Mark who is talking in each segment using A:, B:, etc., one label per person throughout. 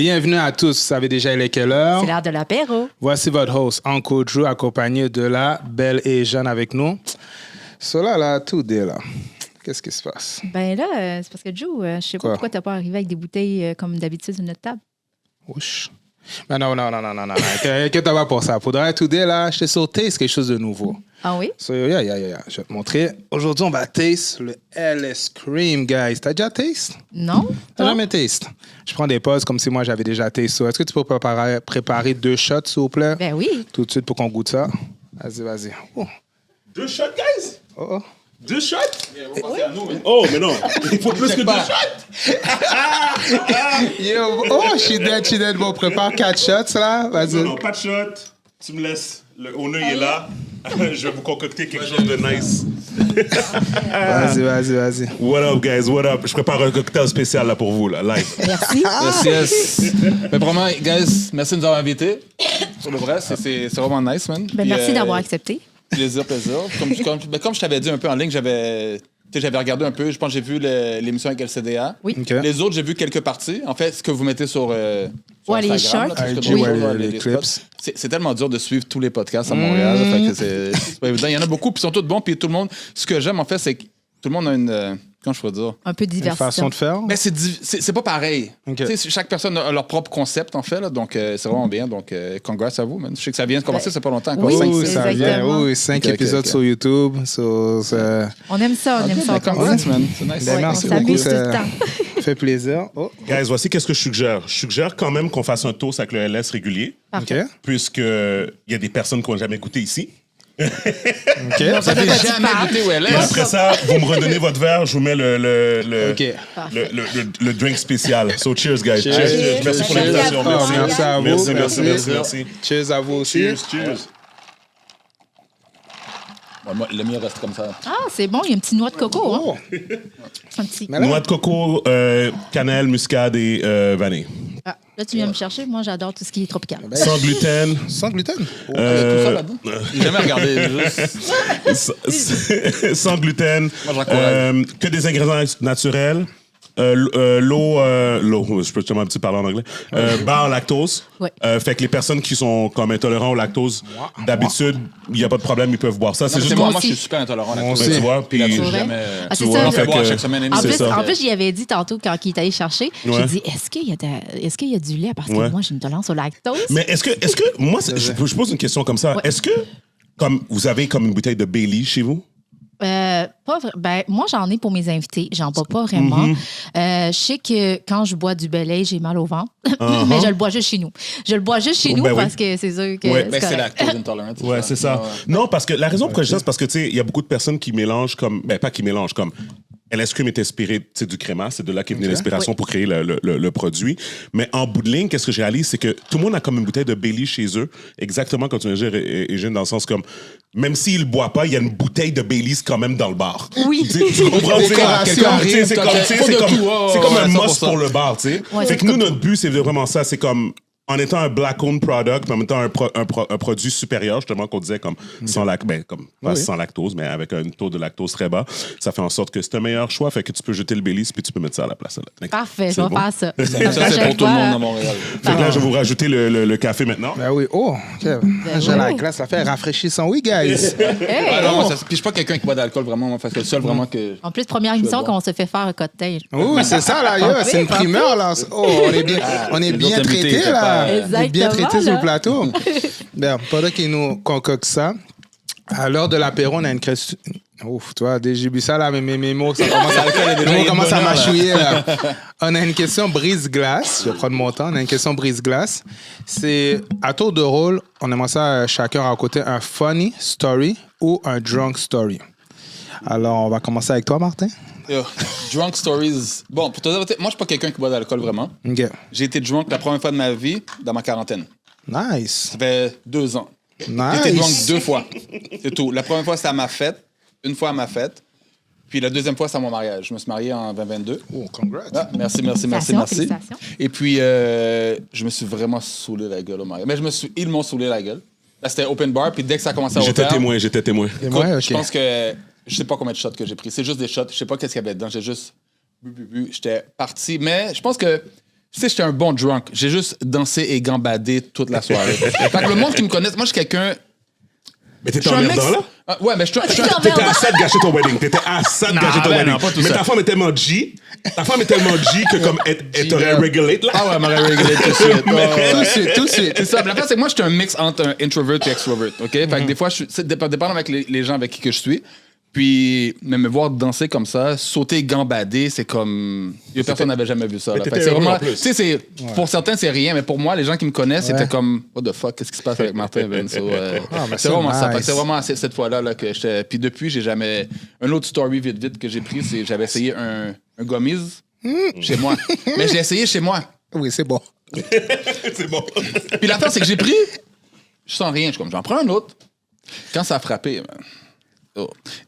A: Bienvenue à tous. Vous savez déjà, il est quelle heure?
B: C'est l'heure de l'apéro.
A: Voici votre host, Uncle Drew, accompagné de la belle et jeune avec nous. Cela, là, tout dé, là. Qu'est-ce qui se passe?
B: Ben là, c'est parce que Joe, je sais pas pourquoi t'as pas arrivé avec des bouteilles comme d'habitude sur notre table.
A: Ouch. Mais non. Inquiète pas pour ça. Pour tout dé, là, je t'ai sauté, c'est quelque chose de nouveau.
B: Ah oui?
A: So, yeah. Je vais te montrer. Aujourd'hui, on va taste le LS Cream, guys. T'as déjà taste?
B: Non?
A: T'as jamais taste? Je prends des pauses comme si moi, j'avais déjà taste. So, est-ce que tu peux préparer 2 shots, s'il vous plaît?
B: Ben oui.
A: Tout de suite pour qu'on goûte ça. Vas-y. Oh.
C: 2 shots, guys?
A: Oh.
C: 2 shots? Oh, mais non. Il faut plus que 2 shots.
A: Yo, oh, she dead. Bon, prépare 4 shots, là. Vas-y.
C: Non, pas de shot. Tu me laisses. Le honneur est là. Je vais vous concocter quelque chose de nice.
A: Vas-y.
C: What up, guys? What up? Je prépare un cocktail spécial là pour vous, là, live.
B: Merci.
D: Yes. Mais vraiment, guys, merci de nous avoir invités. Sur le vrai, c'est vraiment nice, man.
B: Ben,
D: Puis,
B: merci d'avoir accepté.
D: Plaisir. Comme je t'avais dit un peu en ligne, j'avais regardé un peu. Je pense que j'ai vu l'émission avec LCDA.
B: Oui.
A: OK.
D: Les autres, j'ai vu quelques parties. En fait, ce que vous mettez sur
B: Ouais, les
D: Instagram,
B: shorts.
D: là, tout ce que
A: IG,
D: vous
A: ouais,
D: faites,
A: les clips.
D: spots. C'est tellement dur de suivre tous les podcasts à Montréal. Fait que c'est pas évident. Il y en a beaucoup, puis ils sont tous bons. Puis tout le monde, ce que j'aime, en fait, c'est que tout le monde a une... comment je pourrais dire?
B: Un peu de
A: Une
B: diversité.
A: façon de faire?
D: Mais c'est pas pareil.
A: Ok.
D: Tu sais, chaque personne a leur propre concept, en fait. Là, donc, c'est vraiment bien. Donc, congrats à vous, man. Je sais que ça vient de commencer, c'est pas longtemps. Encore
B: Oui,
D: 5,
A: Oui,
D: 6.
A: ça vient.
B: exactement.
A: Oui, 5
D: Ok.
A: épisodes sur YouTube. So, ça
B: On aime ça.
D: Congrats, man. C'est nice.
A: Ben,
B: Ouais,
A: merci
B: on
A: beaucoup.
B: s'amuse tout
A: Ça
B: le temps.
A: fait plaisir. Oh,
C: Guys, voici qu'est-ce que je suggère. Je suggère quand même qu'on fasse un toast avec le LS régulier,
A: OK.
C: puisqu'il y a des personnes qui n'ont jamais goûté ici.
A: OK.
D: Vous avez jamais goûté où elle
C: Et
D: est.
C: après ça, vous me redonnez votre verre, je vous mets
A: OK.
C: le drink spécial. So, cheers, guys.
A: Cheers.
C: Merci pour
B: Cheers.
C: l'invitation.
A: Oh, merci à vous.
C: Merci.
A: Cheers à vous aussi.
C: Cheers.
D: Ouais, moi, le mien reste comme ça.
B: Ah, c'est bon. Il y a un petit noix de coco. Hein?
A: Oh.
B: Un petit.
A: Mais là-
C: Noix de coco, cannelle, muscade et vanille.
B: Ah, là, tu viens me chercher. Moi, j'adore tout ce qui est tropical.
C: Sans gluten.
A: Sans gluten.
D: Il y a tout ça là-dedans. J'ai jamais regardé. Juste...
C: Sans gluten.
D: Moi, j'encourage.
C: Que des ingrédients naturels. L'eau, je peux justement un petit parler en anglais. Bas en lactose.
B: Ouais.
C: Fait que les personnes qui sont comme intolérants au lactose, d'habitude, il n'y a pas de problème, ils peuvent boire ça. C'est juste
D: moi,
B: moi
D: je suis
B: aussi.
D: super intolérant à la
A: Moi
D: cause.
A: aussi.
C: tu vois, puis
D: Là-dessus,
B: C'est
D: j'ai
B: vrai?
D: jamais...
B: Ah, c'est
C: tu
B: ça.
C: vois,
D: On fait
C: fait
D: boire
C: que-
D: chaque semaine.
B: En
C: C'est
B: plus,
C: ça.
B: j'y avais dit tantôt quand il est allé chercher,
C: Ouais.
B: j'ai dit, est-ce qu'il y a du lait? Parce que
C: Ouais.
B: moi, j'ai une tolérance au lactose.
C: Mais est-ce que moi, je pose une question comme ça.
B: Ouais.
C: Est-ce que, comme vous avez comme une bouteille de Bailey chez vous?
B: Ben, moi, j'en ai pour mes invités. J'en bois pas vraiment. Je sais que quand je bois du Belay, j'ai mal au ventre. Mais je le bois juste chez nous. Je le bois juste chez nous
C: Ben oui.
B: parce que c'est sûr que
C: Ouais.
D: Ben, c'est
B: correct.
D: lactose intolerant.
C: Ouais, c'est ça.
D: Ouais.
C: Non, parce que la raison pourquoi je dis ça, c'est parce que, tu sais, il y a beaucoup de personnes qui mélangent comme... Ben, pas qui mélangent, comme... LS Cream est inspiré, tu sais, du créma. C'est de là qu'est venue l'inspiration pour créer le produit. Mais en bout de ligne, qu'est-ce que j'ai réalisé, c'est que tout le monde a comme une bouteille de Bailey chez eux. Exactement comme tu viens de dire, Eugène, dans le sens comme... Même s'il ne boit pas, il y a une bouteille de Baileys quand même dans le bar.
B: Oui.
C: Tu sais, tu comprends? C'est
A: Décoration
C: comme, tu sais, c'est
D: arrive,
C: comme, tu sais,
D: faut
C: c'est
D: de
C: comme,
D: tout, ouais,
C: c'est comme
D: ouais,
C: un must
D: 100%.
C: pour le bar, tu sais.
B: Ouais,
C: Fait que
B: c'est
C: nous,
B: comme
C: notre but, c'est vraiment ça. C'est comme... En étant un black-owned product, mais en même temps un produit supérieur, justement, qu'on disait comme sans pas sans lactose, mais avec un taux de lactose très bas, ça fait en sorte que c'est un meilleur choix, fait que tu peux jeter le Baileys puis tu peux mettre ça à la place.
B: Parfait, je
C: C'est
B: vais
C: bon.
B: faire ça.
D: Ça, c'est pour tout le monde à Montréal.
C: Fait que là, je vais vous rajouter le café maintenant.
A: Ben oui. Oh, OK. J'ai la glace. Ça fait rafraîchissant. Oui, guys.
D: Ah, non, moi, puis je suis pas quelqu'un qui boit d'alcool vraiment, moi, parce que le seul vraiment que...
B: En plus, première émission
D: bon.
B: qu'on se fait faire un cocktail.
A: Oui, c'est ça, là. Yo, c'est une primeur, là. Oh, on est bien
D: autres invités,
A: traité, là.
B: Exactement,
A: On est bien traité sur
B: là.
A: le plateau. Bien, pendant qu'ils nous concoctent ça, à l'heure de l'apéro, on a une question. Ouf, toi, dès que j'ai bu ça, là, mes mots, ça commence à mâchouiller, là. On a une question brise-glace. Je vais prendre mon temps. On a une question brise-glace. C'est, à tour de rôle, on aimerait ça chacun raconter un funny story ou un drunk story. Alors, on va commencer avec toi, Martin.
D: Drunk stories. Bon, pour te dire, moi, je suis pas quelqu'un qui boit d'alcool vraiment.
A: OK.
D: J'ai été drunk la première fois de ma vie dans ma quarantaine.
A: Nice.
D: Ça fait 2 ans. J'ai été drunk 2 fois. C'est tout. La première fois, c'était à ma fête. Une fois à ma fête. Puis la deuxième fois, c'est à mon mariage. Je me suis marié en 2022.
A: Oh, congrats.
D: Ah, merci.
B: Félicitations.
D: Et puis, je me suis vraiment saoulé la gueule au mariage. Mais ils m'ont saoulé la gueule. Là, c'était open bar. Puis dès que ça a commencé à
C: J'étais
D: ouvrir...
C: témoin.
A: Et
D: Écoute,
A: moi, OK.
D: je pense que... Je sais pas combien de shots que j'ai pris. C'est juste des shots. Je sais pas qu'est-ce qu'il y avait dedans. J'ai juste bu. J'étais parti. Mais je pense que Tu sais, j'étais un bon drunk. J'ai juste dansé et gambadé toute la soirée. Fait que le monde qui me connaît, moi, je suis quelqu'un...
C: Mais t'étais emmerdant, là?
D: Ouais, mais je suis
C: T'étais à ça de gâcher ton wedding. T'étais à ça de gâcher ton wedding.
D: Non, pas tout
C: mais
D: ça.
C: ta femme est tellement G. Ta femme est tellement G que comme elle t'aurait regulate, là.
D: Ah ouais, elle m'aurait réglé tout de suite.
A: Tout de suite.
D: C'est ça. La fin, c'est que moi, je suis un mix entre un introvert et extrovert. OK? Fait que des fois, c'est dépendant avec les gens avec qui que je suis. Puis, mais me voir danser comme ça, sauter, gambader, c'est comme. Personne n'avait jamais vu ça. Là. Fait que c'est vraiment. Tu sais, pour certains, c'est rien, mais pour moi, les gens qui me connaissent, c'était comme. What the fuck, qu'est-ce qui se passe avec Martin Vince? C'est vraiment ça. Fait que c'est vraiment cette fois-là là, que j'étais. Puis depuis, j'ai jamais. Un autre story vite que j'ai pris, c'est j'avais essayé un gummies chez moi. Mais j'ai essayé chez moi.
A: Oui, c'est bon.
C: C'est bon.
D: Puis l'affaire, c'est que j'ai pris. Je sens rien. Je suis comme, j'en prends un autre. Quand ça a frappé,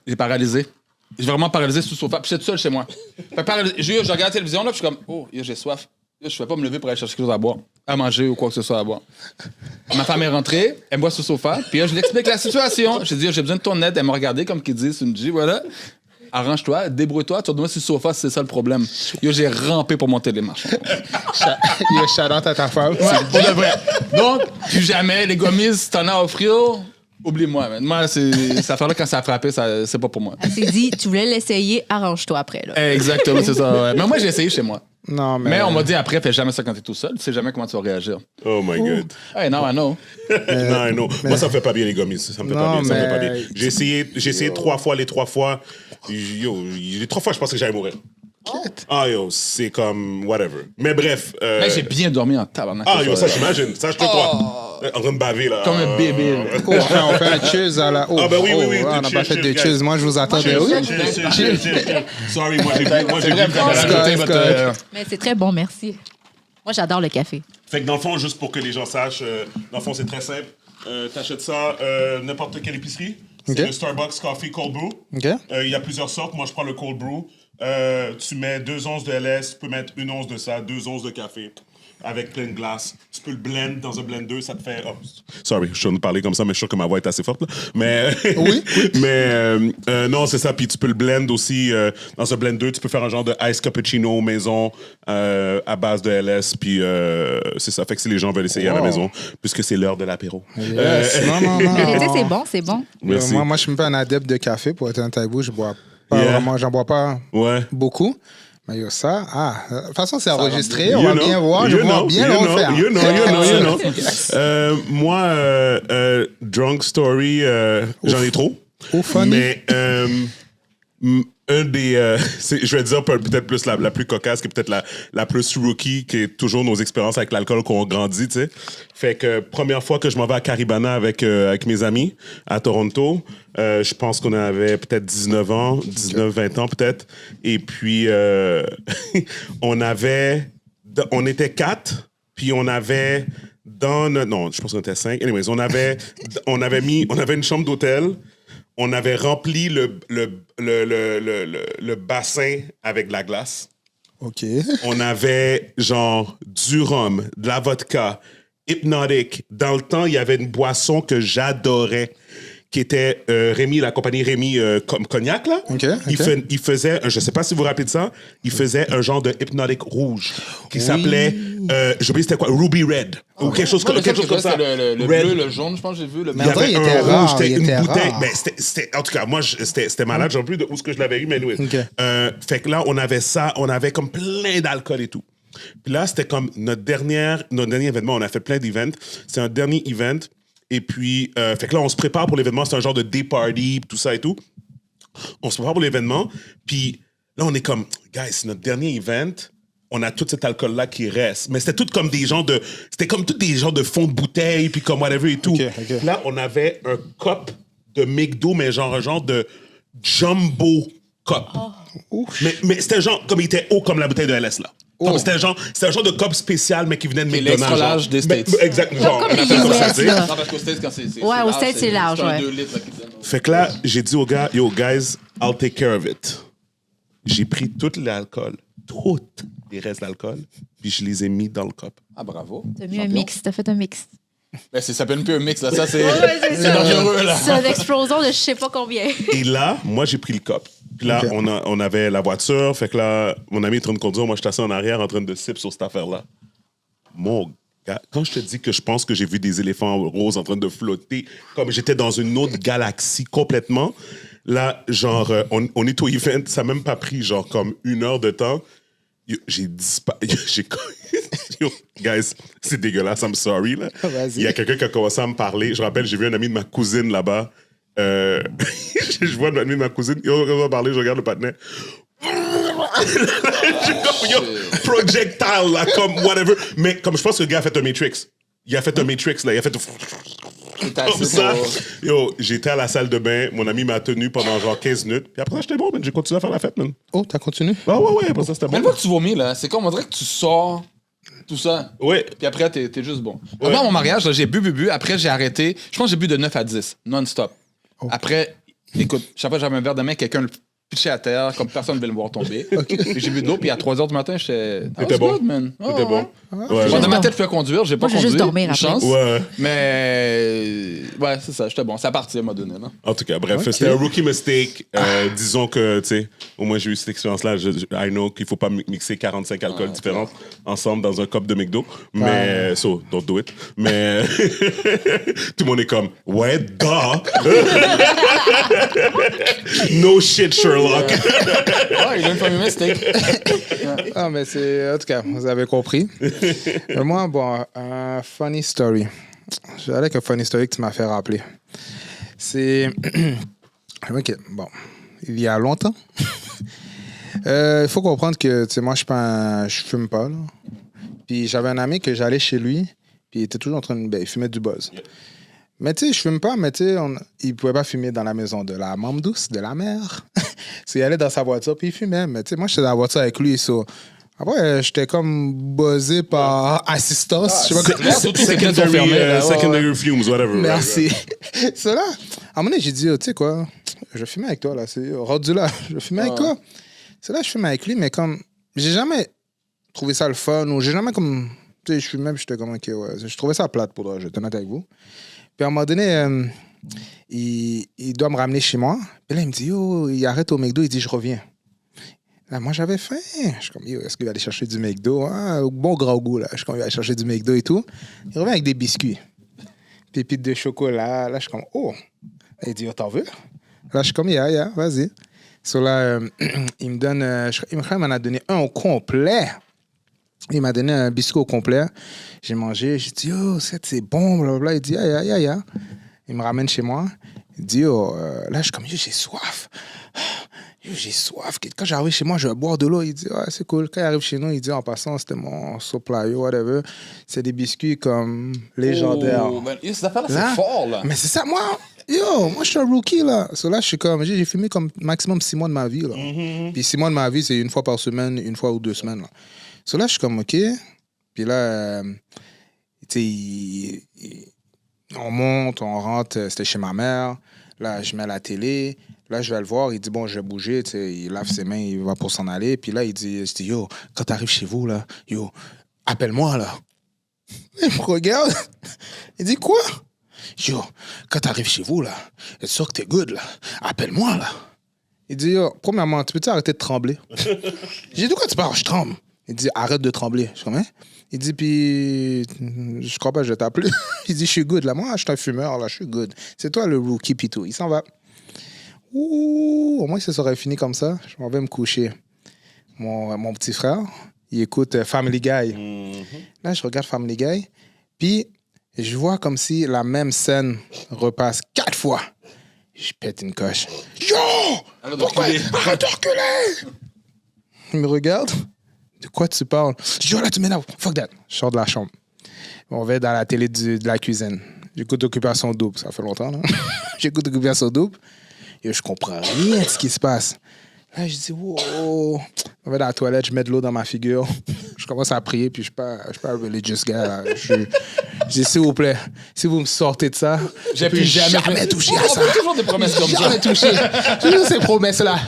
D: j'ai paralysé. J'ai vraiment paralysé sous le sofa. Puis j'étais tout seul chez moi. Je regarde la télévision, là, puis je suis comme, oh, j'ai soif. Je ne vais pas me lever pour aller chercher quelque chose à boire, à manger ou quoi que ce soit à boire. Ma femme est rentrée, elle me voit sur le sofa, puis là, je lui explique la situation. J'ai dit, j'ai besoin de ton aide. Elle m'a regardé comme qu'il dit, c'est une G, voilà. Arrange-toi, débrouille-toi, tu vas sur le sofa si c'est ça le problème. J'ai rampé pour monter les marches.
A: Shout out à ta femme.
D: Ouais, pour de vrai. Donc, plus jamais, les gommises, si t'en as à offrir, oublie-moi, man. Moi, cette affaire-là, quand ça a frappé, c'est pas pour moi.
B: Elle s'est dit, tu voulais l'essayer, arrange-toi après. Là.
D: Exactement, c'est ça. Ouais. Mais moi, j'ai essayé chez moi.
A: Non,
D: Mais on m'a dit après, fais jamais ça quand t'es tout seul. Tu sais jamais comment tu vas réagir.
C: Oh my God.
D: Hey, now I know.
C: Non, non. Moi, ça me fait pas bien, les gommis. Ça me fait pas bien. Ça me fait pas bien. J'ai essayé 3 fois. Les 3 fois, les 3 fois, je pensais que j'allais mourir. Ah, yo, c'est comme whatever. Mais bref.
D: Mais j'ai bien dormi en tabarnak.
C: Ah, yo, ça, j'imagine. Ça, je te crois. En train de baver, là.
D: Comme un bébé.
A: On fait un cheers à la.
C: Ah, ben oui.
A: On n'a pas fait de cheers. Moi, je vous attendais.
C: Sorry, moi, j'ai vu.
B: Mais c'est très bon, merci. Moi, j'adore le café.
C: Fait que dans le fond, juste pour que les gens sachent, dans le fond, c'est très simple. T'achètes ça n'importe quelle épicerie. C'est le Starbucks Coffee Cold Brew. Il y a plusieurs sortes. Moi, je prends le Cold Brew. Tu mets 2 onces de LS, tu peux mettre 1 once de ça, 2 onces de café avec plein de glace. Tu peux le blend dans un blender, ça te fait... Oh, sorry, je suis en train de parler comme ça, mais je suis sûr que ma voix est assez forte. Là. Mais, oui. Mais non, c'est ça. Puis tu peux le blend aussi dans un blender. Tu peux faire un genre de ice cappuccino maison à base de LS. Puis c'est ça. Fait que si les gens veulent essayer à la maison, puisque c'est l'heure de l'apéro.
A: Yes. Non.
B: C'est bon, c'est bon.
C: Merci.
A: Moi, je suis un peu un adepte de café. Pour être un tabou, je bois pas vraiment, j'en bois pas beaucoup. Mais yo, ça, de toute façon, c'est enregistré. On va bien voir. Je vais bien le refaire.
C: You know. Moi, drunk story, j'en ai trop.
A: Funny.
C: Mais un des... je vais dire peut-être plus la plus cocasse, qui est peut-être la plus rookie, qui est toujours nos expériences avec l'alcool qu'on grandit, tu sais. Fait que première fois que je m'en vais à Caribana avec mes amis à Toronto, je pense qu'on avait peut-être 19 ans, 19-20 ans peut-être. Et puis, on était 4, puis on avait non, je pense qu'on était 5. Anyways, on avait une chambre d'hôtel. On avait rempli le bassin avec de la glace.
A: OK.
C: On avait genre du rhum, de la vodka, Hypnotic. Dans le temps, il y avait une boisson que j'adorais qui était Rémi, la compagnie Rémi Cognac, là.
A: OK.
C: Il faisait, je sais pas si vous vous rappelez de ça, il faisait un genre de Hypnotic rouge qui s'appelait, j'ai oublié c'était quoi, Ruby Red. Ou quelque chose comme ça.
D: Le bleu, le jaune, je pense que j'ai vu.
C: Il y avait
A: il
C: un
A: était
C: rouge,
A: rare,
C: c'était
A: il
C: une
A: était
C: bouteille.
A: rare.
C: Ben, c'était, en tout cas, moi, c'était malade. J'en plus de où ce que je l'avais eu, mais anyway.
A: OK.
C: Fait que là, on avait ça, on avait comme plein d'alcool et tout. Puis là, c'était comme notre dernier événement. On a fait plein d'events. C'est un dernier event. Et puis, fait que là, on se prépare pour l'événement. C'est un genre de day party, tout ça et tout. On se prépare pour l'événement. Puis là, on est comme, guys, c'est notre dernier event. On a tout cet alcool-là qui reste. Mais c'était tout comme des gens de... C'était comme tous des gens de fond de bouteille, puis comme whatever et tout.
A: OK.
C: Là, on avait un cup de McDo, mais genre un genre de jumbo cup. Mais c'était genre, comme il était haut comme la bouteille de LS, là. Comme c'était un genre de cup spécial, mais qui venait de McDonald's.
D: l'extra large des States.
C: Exactement. Genre,
B: Comme
C: on a fait comme ça,
B: les
C: tu sais.
B: US, là.
D: Non, parce qu'au States, quand c'est
B: Ouais, au States, c'est large,
D: un
B: ouais.
D: 2 litres, là, qui donne.
C: Fait que là, j'ai dit aux gars, yo, guys, I'll take care of it. J'ai pris tout l'alcool, toutes les restes d'alcool, puis je les ai mis dans le cup.
D: Ah, bravo.
B: T'as mis un mix, t'as fait un mix.
D: Ben, ça s'appelle plus un mix, là. Ça, c'est
B: Ouais, c'est ça.
D: dangereux, là.
B: C'est une explosion de je sais pas combien.
C: Et là, moi, j'ai pris le cup. Puis là,
A: Ok.
C: on avait la voiture. Fait que là, mon ami est en train de conduire. Moi, je suis assis en arrière en train de sip sur cette affaire-là. Mon gars, quand je te dis que je pense que j'ai vu des éléphants roses en train de flotter, comme j'étais dans une autre galaxie complètement. Là, genre, on est au event. Ça n'a même pas pris, genre, comme 1 heure de temps. Yo, j'ai disparu. Yo, guys, c'est dégueulasse, I'm sorry. Là.
A: Vas-y.
C: Il y a quelqu'un qui a commencé à me parler. Je rappelle, j'ai vu un ami de ma cousine là-bas. Je vois un ami de ma cousine. On va parler, je regarde le patinet. Yo, projectile, là, comme whatever. Mais comme je pense que le gars a fait un Matrix. Il a fait un Matrix, là. Il a fait comme ça. Yo, j'étais à la salle de bain. Mon ami m'a tenu pendant genre 15 minutes. Puis après ça, j'étais bon, man. J'ai continué à faire la fête, man.
A: Oh, t'as continué?
C: Ah ouais, après ça, c'était
D: Mais
C: bon.
D: une fois que tu vomis, là, c'est comme on dirait que tu sors tout ça.
C: Ouais.
D: Puis après, t'es juste bon. Avant mon mariage, là, j'ai bu. Après, j'ai arrêté. Je pense que j'ai bu de 9 à 10, non-stop. Après, écoute, chaque fois que j'avais un verre de main, quelqu'un le pitchait à terre, comme personne ne voulait me voir tomber. Puis j'ai bu de l'eau, puis à 3 h du matin, j'étais.
C: C'était bon.
D: Good, man.
C: C'était bon. Ouais,
D: Bon,
C: ouais.
D: dans ma tête, je pouvais conduire. J'ai pas
B: Moi, j'ai
D: conduit.
B: juste dormir
D: une
B: après.
D: chance.
C: Ouais.
D: Mais. Ouais, c'est ça. J'étais bon. Ça partit à un moment donné, là.
C: En tout cas, bref, c'était un rookie mistake. Disons que, tu sais, au moins j'ai eu cette expérience-là. I know qu'il faut pas mixer 45 alcools différents ensemble dans un cup de McDo. Mais, so, don't do it. Mais, tout le monde est comme, ouais, duh. No shit, Sherlock.
D: Ouais, il a une famille mistake.
A: Ah, mais c'est... En tout cas, vous avez compris. Mais moi, bon, un funny story. Je vais aller avec un funny story que tu m'as fait rappeler. C'est... OK, bon. Il y a longtemps. Il faut comprendre que, tu sais, moi, je fume pas, là. Puis j'avais un ami que j'allais chez lui, puis il était toujours en train de... Ben, il fumait du buzz. Mais tu sais, je fume pas, mais tu sais, il pouvait pas fumer dans la maison de la membre douce, de la mère. Il allait dans sa voiture, puis il fumait. Mais tu sais, moi, j'étais dans la voiture avec lui, so... Après, j'étais comme buzzé par assistance. Je sais pas
D: Surtout, c'est qu'ils sont fermés. là. Ouais, ouais.
C: Secondary fumes, whatever.
A: Merci. C'est là. À un moment donné, j'ai dit, tu sais quoi, je vais fumer avec toi, là. C'est rendu là. Je vais fumer avec toi. C'est là que je fume avec lui, mais comme, j'ai jamais trouvé ça le fun, ou j'ai jamais comme, tu sais, je fumais, puis j'étais comme, OK, ouais. Je trouvais ça plate pour toi, je vais être honnête avec vous. Puis à un moment donné, il doit me ramener chez moi. Puis là, il me dit, yo, il arrête au McDo, il dit, je reviens. Là, moi, j'avais faim. Je suis comme, yo, est-ce qu'il va aller chercher du McDo? Ah, bon gros goût, là. Je suis comme, il va aller chercher du McDo et tout. Il revient avec des biscuits. Pépites de chocolat. Là, je suis comme, oh. Là, il dit, oh, t'en veux? Là, je suis comme, yeah, vas-y. So là, il me donne, il m'en a donné un au complet. Il m'a donné un biscuit au complet. J'ai mangé. J'ai dit, oh, c'est bon, blablabla. Il dit, yeah. Il me ramène chez moi. Il dit, oh, là, je suis comme, yo, j'ai soif. J'ai soif. Quand j'arrive chez moi, je vais boire de l'eau. Il dit, ouais, c'est cool. Quand il arrive chez nous, il dit, en passant, c'était mon supply, whatever. C'est des biscuits comme légendaires.
D: Oh, ben, cette affaire-là, c'est fort, là.
A: Mais c'est ça, moi, je suis un rookie, là. So là, je suis comme, j'ai fumé comme maximum 6 mois de ma vie, là. Puis 6 mois de ma vie, c'est 1 fois par semaine, 1 fois ou 2 semaines, là. So là, je suis comme, OK. Puis là, tu sais, on monte, on rentre, c'était chez ma mère. Là, je mets la télé. Là, je vais le voir. Il dit, bon, je vais bouger. Tu sais, il lave ses mains, il va pour s'en aller. Puis là, il dit, yo, quand t'arrives chez vous, là, yo, appelle-moi, là. Il me regarde. Il dit, quoi? Yo, quand t'arrives chez vous, là, es sûr que t'es good, là? Appelle-moi, là. Il dit, yo, premièrement, tu peux-tu arrêter de trembler? J'ai dit, de quoi tu parles? Je tremble. Il dit, arrête de trembler. Je comprends? Il dit, puis, je crois pas que je vais t'appeler. Il dit, je suis good, là. Moi, je suis un fumeur, là, je suis good. C'est toi le rookie, pis tout. Il s'en va. Ouh, au moins, ça serait fini comme ça. Je m'en vais me coucher. Mon petit frère, il écoute Family Guy. Là, je regarde Family Guy, puis je vois comme si la même scène repasse 4 fois. Je pète une coche. Yo! Pourquoi? Arrête de reculer! Il me regarde. De quoi tu parles? Je dis, oh là, tu m'énerves. Fuck that. Je sors de la chambre. On va dans la télé de la cuisine. J'écoute Occupation Double. Ça fait longtemps, là. J'écoute Occupation Double. Et je comprends rien de ce qui se passe. Là, je dis, wow. On va dans la toilette, je mets de l'eau dans ma figure. Je commence à prier, puis je suis pas un religious guy, là. Je dis, s'il vous plaît, si vous me sortez de ça, je ne peux jamais toucher à ça.
D: On fait toujours des promesses comme ça.
A: Jamais touché. Toujours ces promesses-là.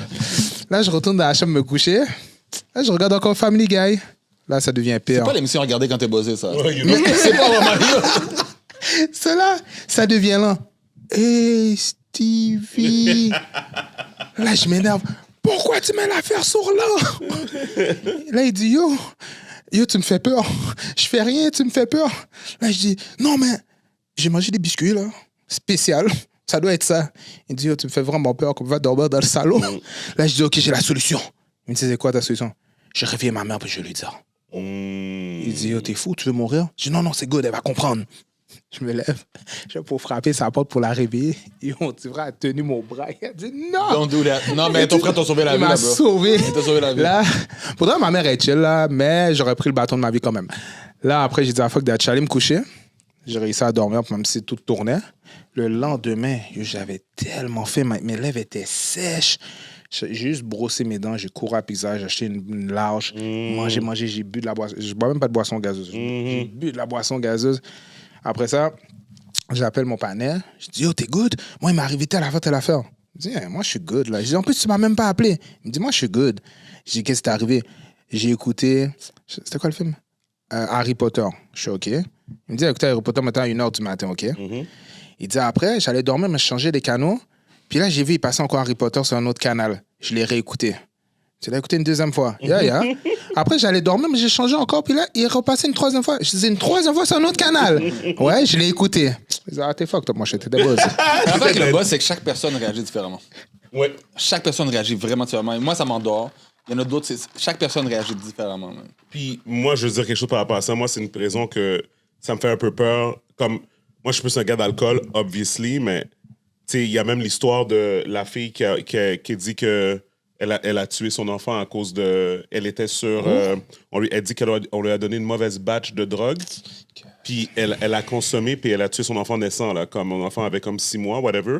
A: Là, je retourne dans la chambre me coucher. Là, je regarde encore Family Guy. Là, ça devient pire.
D: C'est pas l'émission à regarder quand t'es buzzé, ça.
C: Ouais, you know.
D: C'est pas vraiment
A: Cela, ça devient lent. Hey, Stevie. Là, je m'énerve. pourquoi tu mets l'affaire sur là? Là, il dit, yo, tu me fais peur. Je fais rien, tu me fais peur. Là, je dis, non, mais j'ai mangé des biscuits, là. Spécial. Ça doit être ça. Il dit, yo, tu me fais vraiment peur, qu'on va dormir dans le salon. Là, je dis, OK, j'ai la solution. Il me dit, c'est quoi ta solution? Je réveille ma mère, puis je lui dis. Il dit, yo, t'es fou, tu veux mourir? Je dis, non, c'est good, elle va comprendre. Je me lève, je vais pour frapper sa porte pour la réveiller. Et mon petit frère a tenu mon bras. Il a dit, non!
D: Don't do that. Non, mais ton frère t'a sauvé la vie,
A: Il m'a
D: là-bas.
A: sauvé.
D: Il t'a sauvé la vie.
A: Là, pourtant, ma mère est chill, là, mais j'aurais pris le bâton de ma vie quand même. Là, après, j'ai dit à fuck that, j'allais me coucher. J'ai réussi à dormir, même si tout tournait. Le lendemain, j'avais tellement fait, mes lèvres étaient sèches. J'ai juste brossé mes dents, j'ai couru à Pizza, j'ai acheté une large, mangé, j'ai bu de la boisson. Je bois même pas de boisson gazeuse. J'ai bu de la boisson gazeuse. Après ça, j'appelle mon panel. Je dis, yo, t'es good? Moi, il m'est arrivé telle affaire. Je dis, moi, je suis good, là. Je dis, en plus, tu m'as même pas appelé. Il me dit, moi, je suis good. Je dis, qu'est-ce qui t'est arrivé? J'ai écouté. C'était quoi le film? Harry Potter. Je suis OK. Il me dit, écoutez, Harry Potter, maintenant à 1h du matin, OK? Il dit, après, j'allais dormir, mais je changeais les canaux. Puis là, j'ai vu, il passait encore Harry Potter sur un autre canal. Je l'ai réécouté. Je l'ai écouté une deuxième fois. Après, j'allais dormir, mais j'ai changé encore. Puis là, il est repassé une troisième fois. Je disais une troisième fois sur un autre canal. Ouais, je l'ai écouté. Je disais, t'es fuck, toi, moi, j'étais des buzz.
D: L'affaire avec le buzz, c'est que chaque personne réagit différemment.
C: Ouais.
D: Chaque personne réagit vraiment différemment. Moi, ça m'endort. Il y en a d'autres, chaque personne réagit différemment. Même.
C: Puis moi, je veux dire quelque chose par rapport à ça. Moi, c'est une raison que ça me fait un peu peur. Comme moi, je suis plus un gars d'alcool, obviously, mais tu sais, il y a même l'histoire de la fille qui dit que elle a tué son enfant à cause de. Elle était sur. Elle dit qu'on lui a donné une mauvaise batch de drogue. Puis elle a consommé, puis elle a tué son enfant naissant, là, comme mon enfant avait comme 6 mois, whatever.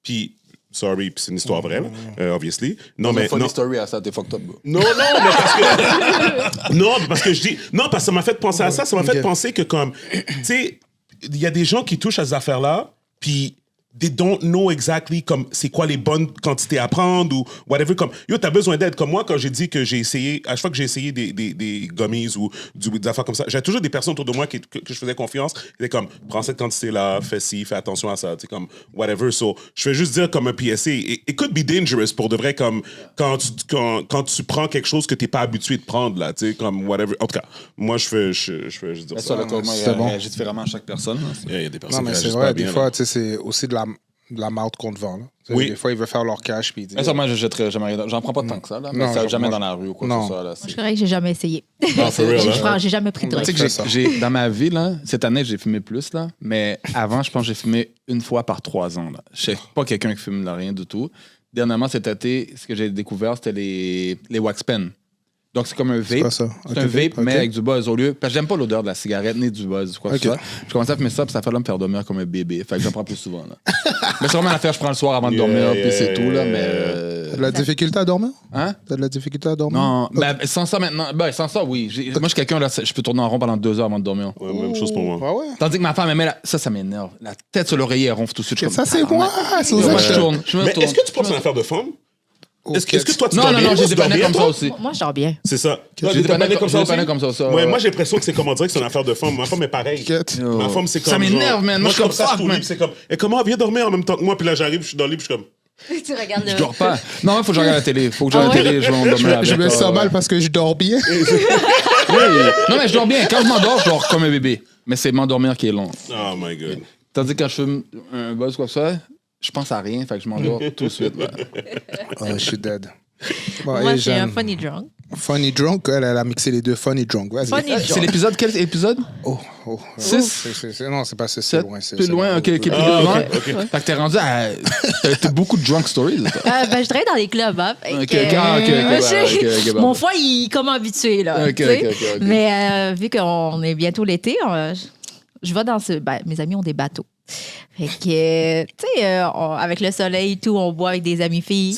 C: Puis. Sorry, puis c'est une histoire vraie, là, obviously.
D: Non, mais funny story à ça, t'es fucked up, bro.
C: Non, mais parce que... non, parce que je dis... Non, parce que ça m'a fait penser à ça. Ça m'a fait penser que, comme... Tu sais, il y a des gens qui touchent à ces affaires-là, puis... They don't know exactly comme c'est quoi les bonnes quantités à prendre ou whatever. Comme, yo, t'as besoin d'aide. Comme moi, quand j'ai dit que j'ai essayé, à chaque fois que j'ai essayé des gummies ou des affaires comme ça, j'avais toujours des personnes autour de moi que je faisais confiance. Ils étaient comme, prends cette quantité-là, fais ci, fais attention à ça. Tu sais, comme, whatever. So, je vais juste dire comme un PSA. It could be dangerous pour de vrai, comme, quand tu prends quelque chose que t'es pas habitué de prendre, là. Tu sais, comme, whatever. En tout cas, moi, je fais juste dire ça.
D: Ça, il réagit différemment à chaque personne.
C: Il y a des personnes
A: Non, mais
C: qui
A: c'est
C: réagissent
A: vrai,
C: pas
A: des
C: bien,
A: fois,
C: là.
A: tu sais, c'est aussi de la marde qu'on te vend. Là.
C: Oui.
A: Des fois, il veut faire leur cash, puis il dit...
D: Mais ça, moi, je jetterai jamais rien. J'en prends pas tant que ça, là. Mais
A: Non,
D: ça, jamais
A: moi,
D: dans la rue ou quoi
A: non.
D: que ce soit, là.
B: Je crois que j'ai jamais essayé.
C: Ah, for real, hein?
B: J'ai jamais pris de drogue.
D: Tu sais que dans ma vie, là, cette année, j'ai fumé plus, là. Mais avant, je pense que j'ai fumé une fois par 3 ans, là. Je sais pas quelqu'un qui fume là, rien du tout. Dernièrement, cet été, ce que j'ai découvert, c'était les wax pens. Donc, c'est comme un vape.
A: quoi ça?
D: C'est un vape, mais avec du buzz au lieu. Parce que j'aime pas l'odeur de la cigarette ni du buzz, quoi que ce soit. Je commence à fumer ça, puis ça fait là me faire dormir comme un bébé. Fait que j'en prends plus souvent, là. Mais c'est vraiment l'affaire, je prends le soir avant de dormir, puis c'est tout, là. Mais.
A: T'as de la difficulté à dormir?
D: Hein?
A: T'as de la difficulté à dormir?
D: Non, ben, sans ça maintenant. Ben, sans ça, oui. Moi, je suis quelqu'un, là, je peux tourner en rond pendant 2 heures avant de dormir.
C: Ouais, même chose pour moi.
A: Ah ouais?
D: Tandis que ma femme, elle met ça m'énerve. La tête sur l'oreiller, elle ronfle tout de suite. Je suis
A: Ça,
D: comme,
A: c'est moi! C'est aux
D: Moi,
A: autres.
D: je tourne. Je me
C: Mais
D: tourne.
C: est-ce que tu penses que c'est une affaire de femme? Est-ce que toi, tu
D: Non,
C: dors
D: non,
C: bien?
D: non,
C: Tu
D: j'ai des
C: dors
D: panneaux
C: bien,
D: comme ça
C: toi?
D: aussi.
B: Moi, je dors bien.
C: C'est ça. Toi,
D: J'ai des panneaux
C: comme ça aussi?
D: ça.
C: Ouais, moi, j'ai l'impression que c'est comme on dirait que c'est une affaire de femme. Ma femme est pareille. Ma femme, c'est comme.
D: Ça m'énerve,
C: genre,
D: man. Moi,
C: Moi,
D: je suis comme
C: ça,
D: fuck,
C: je suis au
D: man.
C: lit, c'est comme. Et comment viens dormir en même temps que moi? Puis là, j'arrive, je suis dans le lit, puis je suis comme.
B: Tu regardes le...
D: Je dors pas. Non, il faut que je regarde la télé. Faut que je regarde
B: Ah
D: la télé. Je vais endormir
A: Je
D: avec,
A: me sens mal parce que je dors bien.
D: Oui. Non, mais je dors bien. Quand je m'endors, je dors comme un bébé. Mais c'est m'endormir qui est long.
C: Oh my God.
D: Tandis que quand je fume un buzz comme ça, je pense à rien. Fait que je m'endors tout de suite. Là.
A: Oh, je suis dead. Bon,
B: Moi,
A: et
B: je suis un
A: Jeanne,
B: funny drunk.
A: Funny drunk, elle a mixé les deux, funny drunk. Vas-y.
B: Funny
D: C'est
B: drunk.
D: l'épisode, quel épisode?
A: Oh.
D: 6?
A: Non, c'est pas 6, c'est loin.
D: Plus loin, ok, plus loin. Fait que t'es rendu à. T'as beaucoup de drunk stories, là, toi.
B: Ben, je travaille dans les clubs, hein. Fait
D: Ok,
B: que,
D: bon.
B: mon foie, il est comme habitué, là.
D: Ok,
B: tu sais.
D: ok.
B: Mais vu qu'on est bientôt l'été, je vais dans ce... Ben, mes amis ont des bateaux. Fait que, tu sais, avec le soleil et tout, on boit avec des amis filles.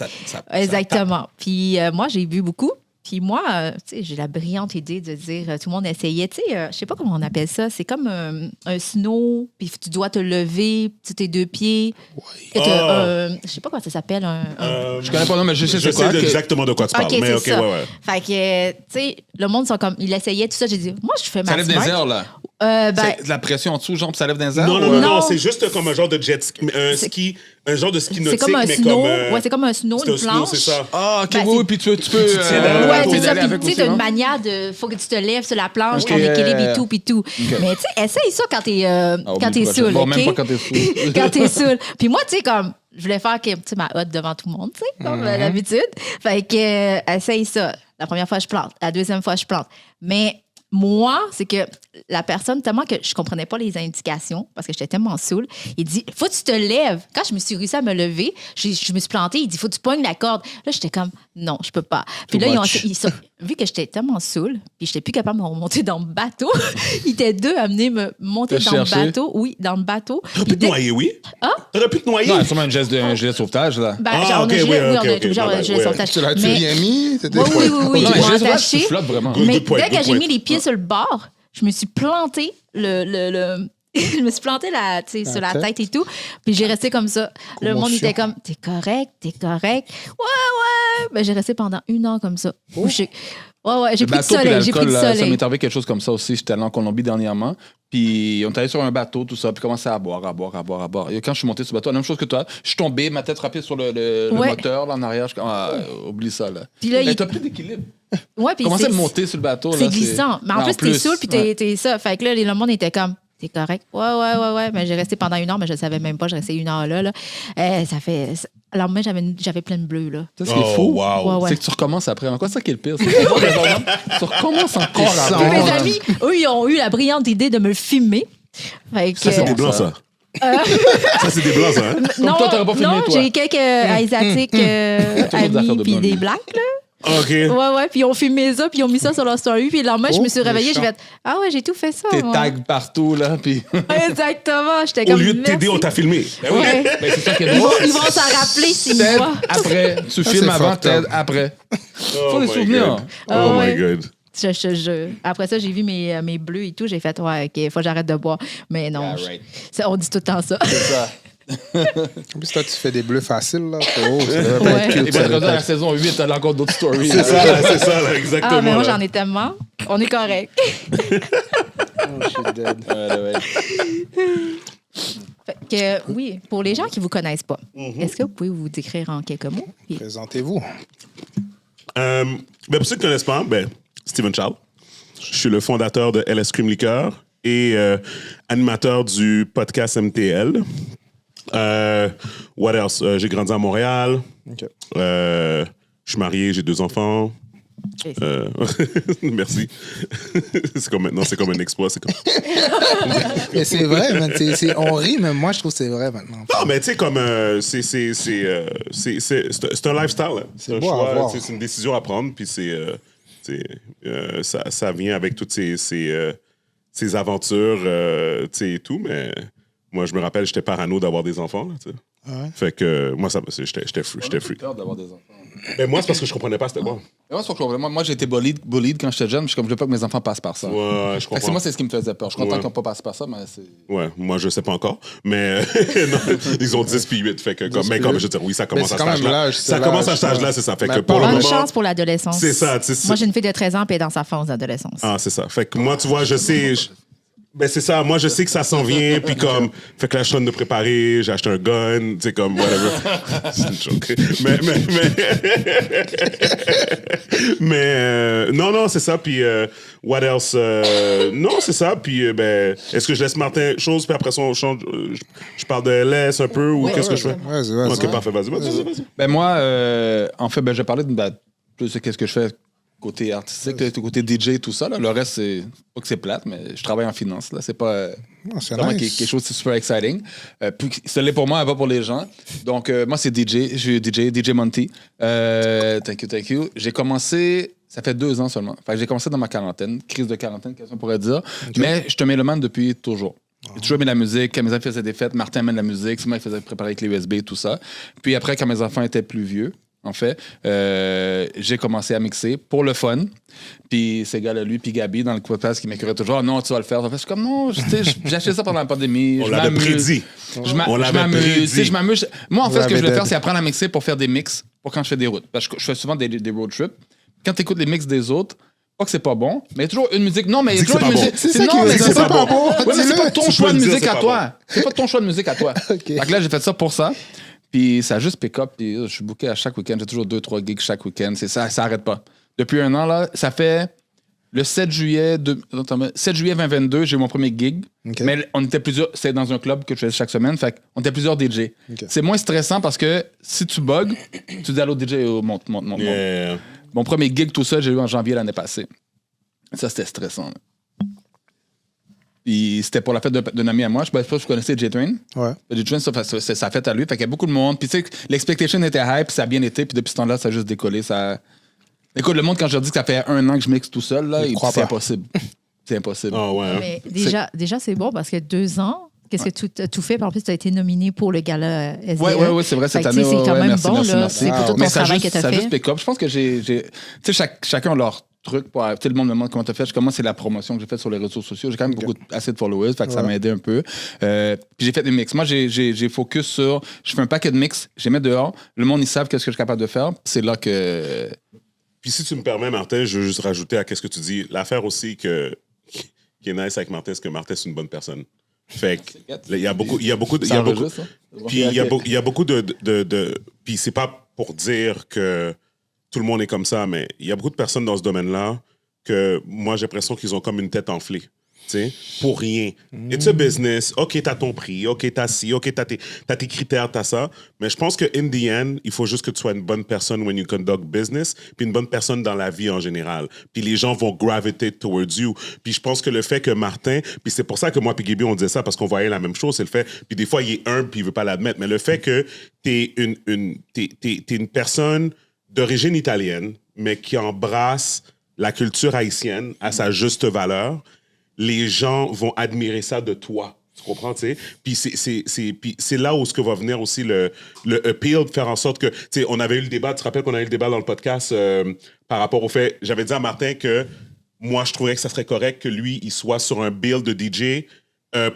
B: Exactement. Puis moi, j'ai bu beaucoup. Puis moi, tu sais, j'ai la brillante idée de dire, tout le monde essayait, tu sais, je sais pas comment on appelle ça, c'est comme un snow, puis tu dois te lever, tes 2 pieds. Et je sais pas comment ça s'appelle.
D: Je connais pas, non, mais je sais
C: Je
D: c'est quoi.
C: sais exactement de quoi tu parles.
B: Ok,
C: Mais
B: c'est
C: ok,
B: ça.
C: ouais.
B: Fait que, tu sais, le monde sont comme, il essayait tout ça, j'ai dit, moi, je fais ma
D: Ça lève des
B: smart.
D: airs, là. C'est de la pression en dessous, genre, puis ça lève dans les airs?
C: Non, c'est juste comme un genre de jet ski, un genre de ski nautique,
B: c'est comme un
C: mais
B: snow.
C: comme...
B: C'est comme un snow, une planche.
C: C'est ça.
D: Ah, OK,
B: Ben,
D: oui, puis tu peux
B: ouais, c'est ça.
D: avec
B: Puis, tu sais, t'as une manière de. Faut que tu te lèves sur la planche, ton équilibre et tout, puis tout. Mais, tu sais, essaye ça quand t'es saoul.
D: Bon,
B: OK?
D: même pas quand t'es saoul.
B: Quand t'es saoul. Puis moi, tu sais, comme. Je voulais faire ma hotte devant tout le monde, tu sais, comme d'habitude. Fait que, essaye ça. La première fois, je plante. La deuxième fois, je plante. Mais moi, c'est que la personne, tellement que je comprenais pas les indications, parce que j'étais tellement saoule, il dit, faut que tu te lèves. Quand je me suis réussi à me lever, je me suis plantée, il dit, faut que tu pognes la corde. Là, j'étais comme, non, je peux pas. Puis là, vu que j'étais tellement saoule, puis j'étais plus capable de me remonter dans le bateau, ils étaient deux à venir me monter dans le bateau. Oui, dans le bateau.
C: T'aurais pu te noyer, oui?
B: Hein?
C: T'aurais pu te noyer?
D: Non, c'est sûrement un geste de sauvetage, là.
B: Ben, genre, on a gilet de sauvetage.
A: Tu l'as-tu bien mis?
B: Oui.
D: Non,
B: Ils
D: un
B: m'ont
D: gilet de sauvetage,
B: attaché.
D: tu flottes vraiment.
B: Mais
C: Good point,
B: dès que
C: good
B: j'ai
C: point.
B: mis les pieds sur le bord, je me suis plantée je me suis plantée sur la tête et tout. Puis j'ai resté comme ça. Le monde était comme, t'es correct. Ouais. Ben, j'ai resté pendant 1 heure comme ça. Ouais, j'ai pris du soleil.
D: Ça m'est arrivé quelque chose comme ça aussi. J'étais allé en Colombie dernièrement. Puis on est allé sur un bateau, tout ça. Puis commençait à boire. Et quand je suis monté sur le bateau, la même chose que toi, je suis tombé, ma tête frappée sur le moteur, là, en arrière. Je suis comme, oublie ça, là.
B: Puis là,
D: t'as plus d'équilibre.
B: Ouais, puis
D: Commencer à monter sur le bateau.
B: C'est glissant. Mais en plus, t'es saoul, puis t'es ça. Fait que là, le monde était comme, t'es correct. Ouais. Mais j'ai resté pendant 1 heure, mais je le savais même pas. J'ai resté 1 heure là. Alors, moi, j'avais plein de bleus, là.
D: Ça, ce qui est fou,
B: Ouais.
D: c'est que tu recommences après. Quoi, ça qui est le pire? C'est que tu recommences encore après.
B: Mes amis, eux, ils ont eu la brillante idée de me filmer. Fait que,
C: Ça, c'est des blancs, ça. Ça, c'est des blancs, ça. Hein?
B: Non,
D: toi, t'aurais pas filmé,
B: non,
D: toi.
B: j'ai quelques Asiatiques amis, puis des Blacks, là.
C: OK.
B: Ouais, puis ils ont filmé ça, puis ils ont mis ça sur leur story, puis le lendemain, je me suis réveillée, j'ai fait « Ah ouais, j'ai tout fait ça,
D: Tes
B: moi.
D: tags partout, là, puis...
B: Exactement, j'étais
C: Au
B: comme
C: lieu de t'aider, on t'a filmé. Ben oui.
B: Ouais.
D: Ben, c'est ça qui est
B: Ils
D: drôle.
B: vont s'en rappeler 6
D: T'aides
B: mois.
D: après. Tu
A: Ça,
D: filmes
A: c'est
D: avant,
A: fucked up.
D: t'aides après.
C: Oh
D: Faut des
C: my
D: souvenirs.
C: God.
B: Ah
C: Oh
B: ouais.
C: my God.
B: Après ça, j'ai vu mes bleus et tout. J'ai fait, ouais, OK, faut que j'arrête de boire. Mais non,
D: Yeah, right.
B: on dit tout le temps ça.
D: C'est ça.
A: En plus, toi, tu fais des bleus faciles, là. Oh, ça devrait pas être
D: Et
A: cute.
D: puis,
A: ça
D: à
A: devrait pas
D: la
A: être-
D: saison 8, t'as encore d'autres stories.
C: C'est ça, là, exactement.
B: Ah, mais moi,
C: là.
B: j'en ai tellement. On est correct.
A: Oh, je suis dead.
B: Fait que, oui, pour les gens qui vous connaissent pas, est-ce que vous pouvez vous décrire en quelques mots? Puis-
A: Présentez-vous.
C: Pour ceux qui ne connaissent pas, Steven Charles. Je suis le fondateur de LS Cream Liqueur et animateur du podcast MTL. What else? J'ai grandi à Montréal.
A: OK.
C: Je suis marié, j'ai 2 enfants. Merci. C'est comme maintenant, c'est comme un exploit. C'est comme...
A: Mais c'est vrai, man. On rit, mais moi, je trouve que c'est vrai maintenant.
C: Non, mais tu sais, comme c'est un lifestyle. Hein. C'est un
A: beau à
C: choix,
A: voir.
C: c'est une décision à prendre, puis ça vient avec toutes ces aventures, tu sais, et tout. Mais moi, je me rappelle, j'étais parano d'avoir des enfants, là, tu sais.
A: Ouais.
C: Fait que moi, j'étais free.
D: peur d'avoir des enfants.
C: Mais moi, c'est parce que je comprenais pas c'était quoi.
D: Moi, j'ai été bullied quand j'étais jeune. Je suis comme, je veux pas que mes enfants passent par ça.
C: Ouais, je
D: Fait que
C: comprends.
D: moi, c'est ce qui me faisait peur. Je suis content
C: Ouais.
D: qu'ils n'ont pas passé par ça, mais c'est.
C: Ouais, moi, je sais pas encore. Mais non, ils ont 10 puis 8. Fait que, mais comme je veux dire, oui, ça commence
A: c'est
C: à
A: quand
C: cet
A: même
C: âge-là.
A: l'âge, c'est
C: Ça commence à
A: l'âge,
C: cet âge-là,
A: ouais.
C: c'est ça. Fait
A: Mais
C: que pour le
A: pas-
B: Bonne
C: moment.
B: chance pour l'adolescence.
C: C'est ça, tu sais.
B: Moi, j'ai une fille de 13 ans, puis elle est dans sa phase d'adolescence.
C: Ah, c'est ça. Fait que moi, tu vois, je sais. Ben, c'est ça. Moi, je sais que ça s'en vient. Puis comme. Fait que là, je suis en train de me préparer. J'ai acheté un gun. Tu sais, comme, whatever. C'est une joke. Mais non, c'est ça. Puis, what else? Non, c'est ça. Puis, est-ce que je laisse Martin chose, puis après ça, on change. Je parle de LS un peu, ou
B: Ouais,
C: qu'est-ce que
B: ouais,
C: je fais?
A: Vas-y.
C: Ok, parfait. Vas-y.
D: Ben moi, en fait, je parlais de plus de qu'est-ce que je fais côté artistique, côté DJ et tout ça. Là. Le reste, c'est pas que c'est plate, mais je travaille en finance. Là. C'est pas
A: Non, c'est
D: vraiment
A: nice.
D: quelque chose de super exciting. Puis ça l'est pour moi, pas pour les gens. Donc, moi, c'est DJ. Je suis DJ Monty. Thank you. J'ai commencé... Ça fait 2 ans seulement. Fait que j'ai commencé dans ma quarantaine, crise de quarantaine, qu'est-ce qu'on pourrait dire. Mais je te mets le man depuis toujours. J'ai toujours aimé la musique. Quand mes amis faisaient des fêtes, Martin amène la musique. C'est moi qui faisais préparer avec les USB et tout ça. Puis après, quand mes enfants étaient plus vieux, en fait, j'ai commencé à mixer pour le fun. Puis ces gars-là, lui, puis Gabi, dans le podcast, qui m'écœurait toujours, non, tu vas le faire. En fait, je suis comme, non, j'ai acheté ça pendant la pandémie.
C: On
D: je
C: l'avait
D: m'amuse.
C: prédit.
D: Je
C: On l'avait
D: m'amuse.
C: prédit.
D: Tu sais, je m'amuse. Moi, en fait,
A: Vous
D: ce que je
A: l'avez
D: veux faire,
A: dead.
D: c'est apprendre à mixer pour faire des mix pour quand je fais des routes. Parce que je fais souvent des road trips. Quand tu écoutes les mix des autres, Pas que c'est pas bon, mais il y a toujours une musique. Non, mais il y a
C: Dis que
D: toujours une
C: c'est pas
D: musique.
A: C'est ça qui
D: non,
A: veut
D: mais
A: dire,
D: c'est
A: c'est
D: pas
A: pas
D: bon.
A: bon.
D: Ouais, mais c'est pas ton
C: Tu
D: choix
C: peux
D: de
C: le dire,
D: musique
C: c'est
D: à
C: pas
D: toi. C'est pas ton choix de musique à toi.
A: Ok.
D: Fait que là, j'ai fait ça pour ça. Puis ça a juste pick up. Puis je suis booké à chaque week-end. J'ai toujours 2-3 gigs chaque week-end. C'est ça arrête pas. Depuis un an, là, ça fait le 7 juillet 2022, j'ai eu mon premier gig.
A: Ok.
D: Mais on était plusieurs. C'est dans un club que je faisais chaque semaine. Fait qu'on était plusieurs DJ.
A: Ok.
D: C'est moins stressant parce que si tu bugs, tu dis à l'autre DJ, oh, monte.
C: Yeah.
D: Mon premier gig, tout ça, j'ai eu en janvier l'année passée. Ça, c'était stressant. Là. Puis c'était pour la fête d'un ami à moi. Je sais pas si vous connaissez J-Train.
A: Ouais.
D: J-Train, c'est sa fête à lui. Fait qu'il y a beaucoup de monde. Puis tu sais, l'expectation était hype, puis ça a bien été. Puis depuis ce temps-là, ça a juste décollé. Ça... Écoute, le monde, quand je leur dis que ça fait 1 an que je mixe tout seul, là, c'est impossible. C'est impossible.
C: Ah ouais. Hein?
B: Mais déjà c'est bon parce que 2 ans, qu'est-ce que tu as tout fait? En plus, tu as été nominé pour le gala SDE.
D: Ouais, c'est vrai, cette
B: Fait que,
D: année.
B: tu sais, c'est quand même
D: merci,
B: bon,
D: merci,
B: là.
D: merci.
B: C'est pour tout ton
D: Mais ça
B: travail
D: juste,
B: que tu as
D: ça
B: fait.
D: juste pick up. Je pense que j'ai... Tu sais, chacun a leur truc. Pour, tu sais, le monde me demande comment tu as fait. Comment c'est la promotion que j'ai faite sur les réseaux sociaux. J'ai quand même assez de followers, fait que ça m'a aidé un peu. Puis j'ai fait des mix. Moi, j'ai focus sur... Je fais un paquet de mix, je les mets dehors. Le monde, ils savent qu'est-ce que je suis capable de faire. C'est là que...
C: Puis si tu me permets, Martin, je veux juste rajouter à ce que tu dis. L'affaire aussi qui est nice avec Martin, c'est que Martin, c'est une bonne personne. Fait que, il y a beaucoup de...
D: Ça enregistre, ça?
C: Puis il y a beaucoup de puis c'est pas pour dire que tout le monde est comme ça, mais il y a beaucoup de personnes dans ce domaine-là que moi, j'ai l'impression qu'ils ont comme une tête enflée. Tu sais, pour rien. It's a business. OK, t'as ton prix. OK, t'as ci. OK, t'as tes critères, t'as ça. Mais je pense que in the end, il faut juste que tu sois une bonne personne when you conduct business, puis une bonne personne dans la vie en général. Puis les gens vont gravitate towards you. Puis je pense que le fait que Martin, puis c'est pour ça que moi puis Gaby, on disait ça parce qu'on voyait la même chose, c'est le fait, puis des fois, il est humble puis il veut pas l'admettre, mais le fait que t'es une personne d'origine italienne, mais qui embrasse la culture haïtienne à sa juste valeur, les gens vont admirer ça de toi. Tu comprends, tu sais? Puis c'est là où ce que va venir aussi le appeal, de faire en sorte que... Tu sais, on avait eu le débat, tu te rappelles qu'on a eu le débat dans le podcast par rapport au fait... J'avais dit à Martin que moi, je trouvais que ça serait correct que lui, il soit sur un build de DJ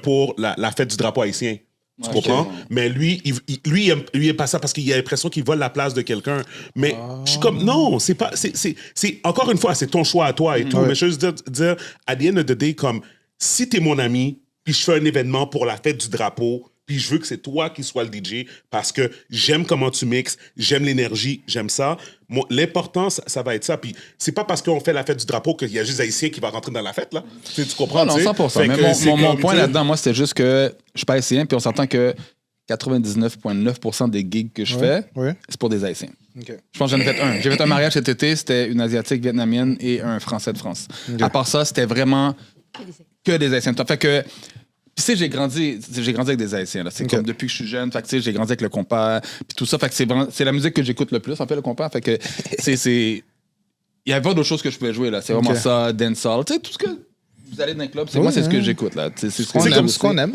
C: pour la fête du drapeau haïtien. Tu comprends? Mais lui, il aime pas ça parce qu'il a l'impression qu'il vole la place de quelqu'un. Mais je suis comme, non, c'est pas... C'est encore une fois, c'est ton choix à toi et tout. Mais je veux juste dire, at the end of the day, comme, si t'es mon ami, puis je fais un événement pour la fête du drapeau, puis je veux que c'est toi qui sois le DJ parce que j'aime comment tu mixes, j'aime l'énergie, j'aime ça. L'important, ça va être ça. Puis c'est pas parce qu'on fait la fête du drapeau qu'il y a juste Haïtien qui va rentrer dans la fête, là. Tu comprends?
D: Non, 100%. Mais mon point là-dedans, moi, c'était juste que je suis pas haïtien, puis on s'entend que 99,9% des gigs que je fais, c'est pour des Haïtiens.
A: Okay.
D: Je pense que j'en ai fait un. J'ai fait un mariage cet été, c'était une Asiatique vietnamienne et un Français de France. Okay. À part ça, c'était vraiment que des Haïtiens. Fait que... Puis, tu sais, j'ai grandi avec des Haïtiens. C'est comme depuis que je suis jeune. Fait que, tu sais, j'ai grandi avec le compas. Puis tout ça. Fait que c'est la musique que j'écoute le plus, en fait, le compas. Fait que il n'y avait pas d'autre chose que je pouvais jouer, là. C'est vraiment ça, dancehall. Tu sais, tout ce que vous allez dans un club, moi, c'est ce que j'écoute, là. C'est
A: ce qu'on aime.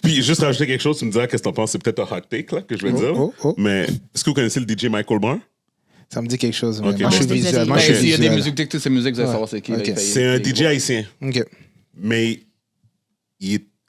C: Puis, juste rajouter quelque chose, tu me diras qu'est-ce que t'en penses. C'est peut-être un hot take, là, que je vais dire. Mais est-ce que vous connaissez le DJ Michael Brun?
A: Ça me dit quelque chose.
C: Okay.
A: Moi, je suis visuel.
D: Il y a des musiques, toutes ces musiques, vous allez savoir c'est qui.
C: C'est un DJ haïtien.
A: OK.
C: Mais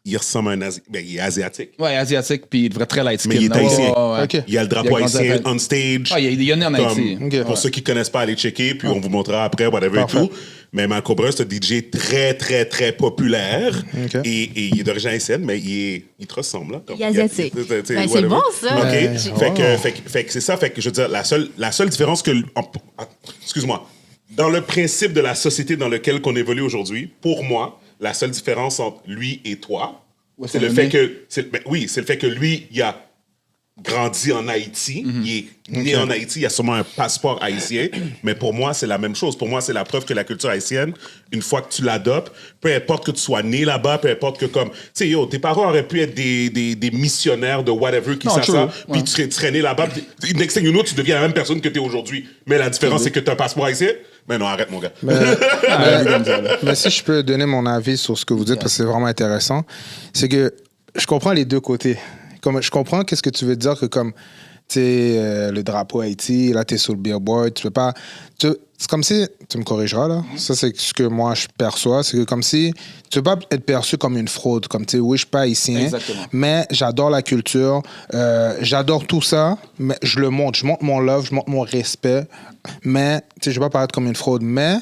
C: il ressemble à un il est asiatique.
D: Ouais, asiatique, puis il devrait très light skin.
C: Mais il est haïtien.
A: Okay.
C: Il y a le drapeau haïtien on stage.
D: Ah, il y en a en Haïti.
C: Pour ceux qui ne connaissent pas, allez checker, puis on vous montrera après, whatever et tout. Mais Michael Brun, c'est un DJ très, très, très populaire. Et il est d'origine haïtienne, mais il te ressemble. Là,
B: il est asiatique. C'est bon, ça.
C: Fait que c'est ça. Fait que je veux dire, la seule différence que... Excuse-moi. Dans le principe de la société dans laquelle on évolue aujourd'hui, pour moi, la seule différence entre lui et toi, c'est le fait que... c'est le fait que lui, il a grandi en Haïti, il est né en Haïti, il a sûrement un passeport haïtien, mais pour moi, c'est la même chose. Pour moi, c'est la preuve que la culture haïtienne, une fois que tu l'adoptes, peu importe que tu sois né là-bas, peu importe que comme... Tu sais, tes parents auraient pu être des missionnaires de whatever qui savent ça, puis tu serais né là-bas, puis next thing you know, tu deviens la même personne que tu es aujourd'hui. Mais la différence, c'est que tu as un passeport haïtien. Mais non, arrête, mon gars.
A: Mais si je peux donner mon avis sur ce que vous dites, parce que c'est vraiment intéressant, c'est que je comprends les deux côtés. Comme, je comprends qu'est-ce que tu veux dire que comme, tu sais, le drapeau Haïti, là, t'es sur le billboard, tu peux pas... C'est comme si... Tu me corrigeras, là. Ça, c'est ce que moi, je perçois. C'est que comme si... Tu peux pas être perçu comme une fraude. Comme, tu sais, oui, je suis pas haïtien, mais j'adore la culture, j'adore tout ça, mais je le montre. Je montre mon love, je montre mon respect, mais, tu sais, je vais pas paraître comme une fraude, mais...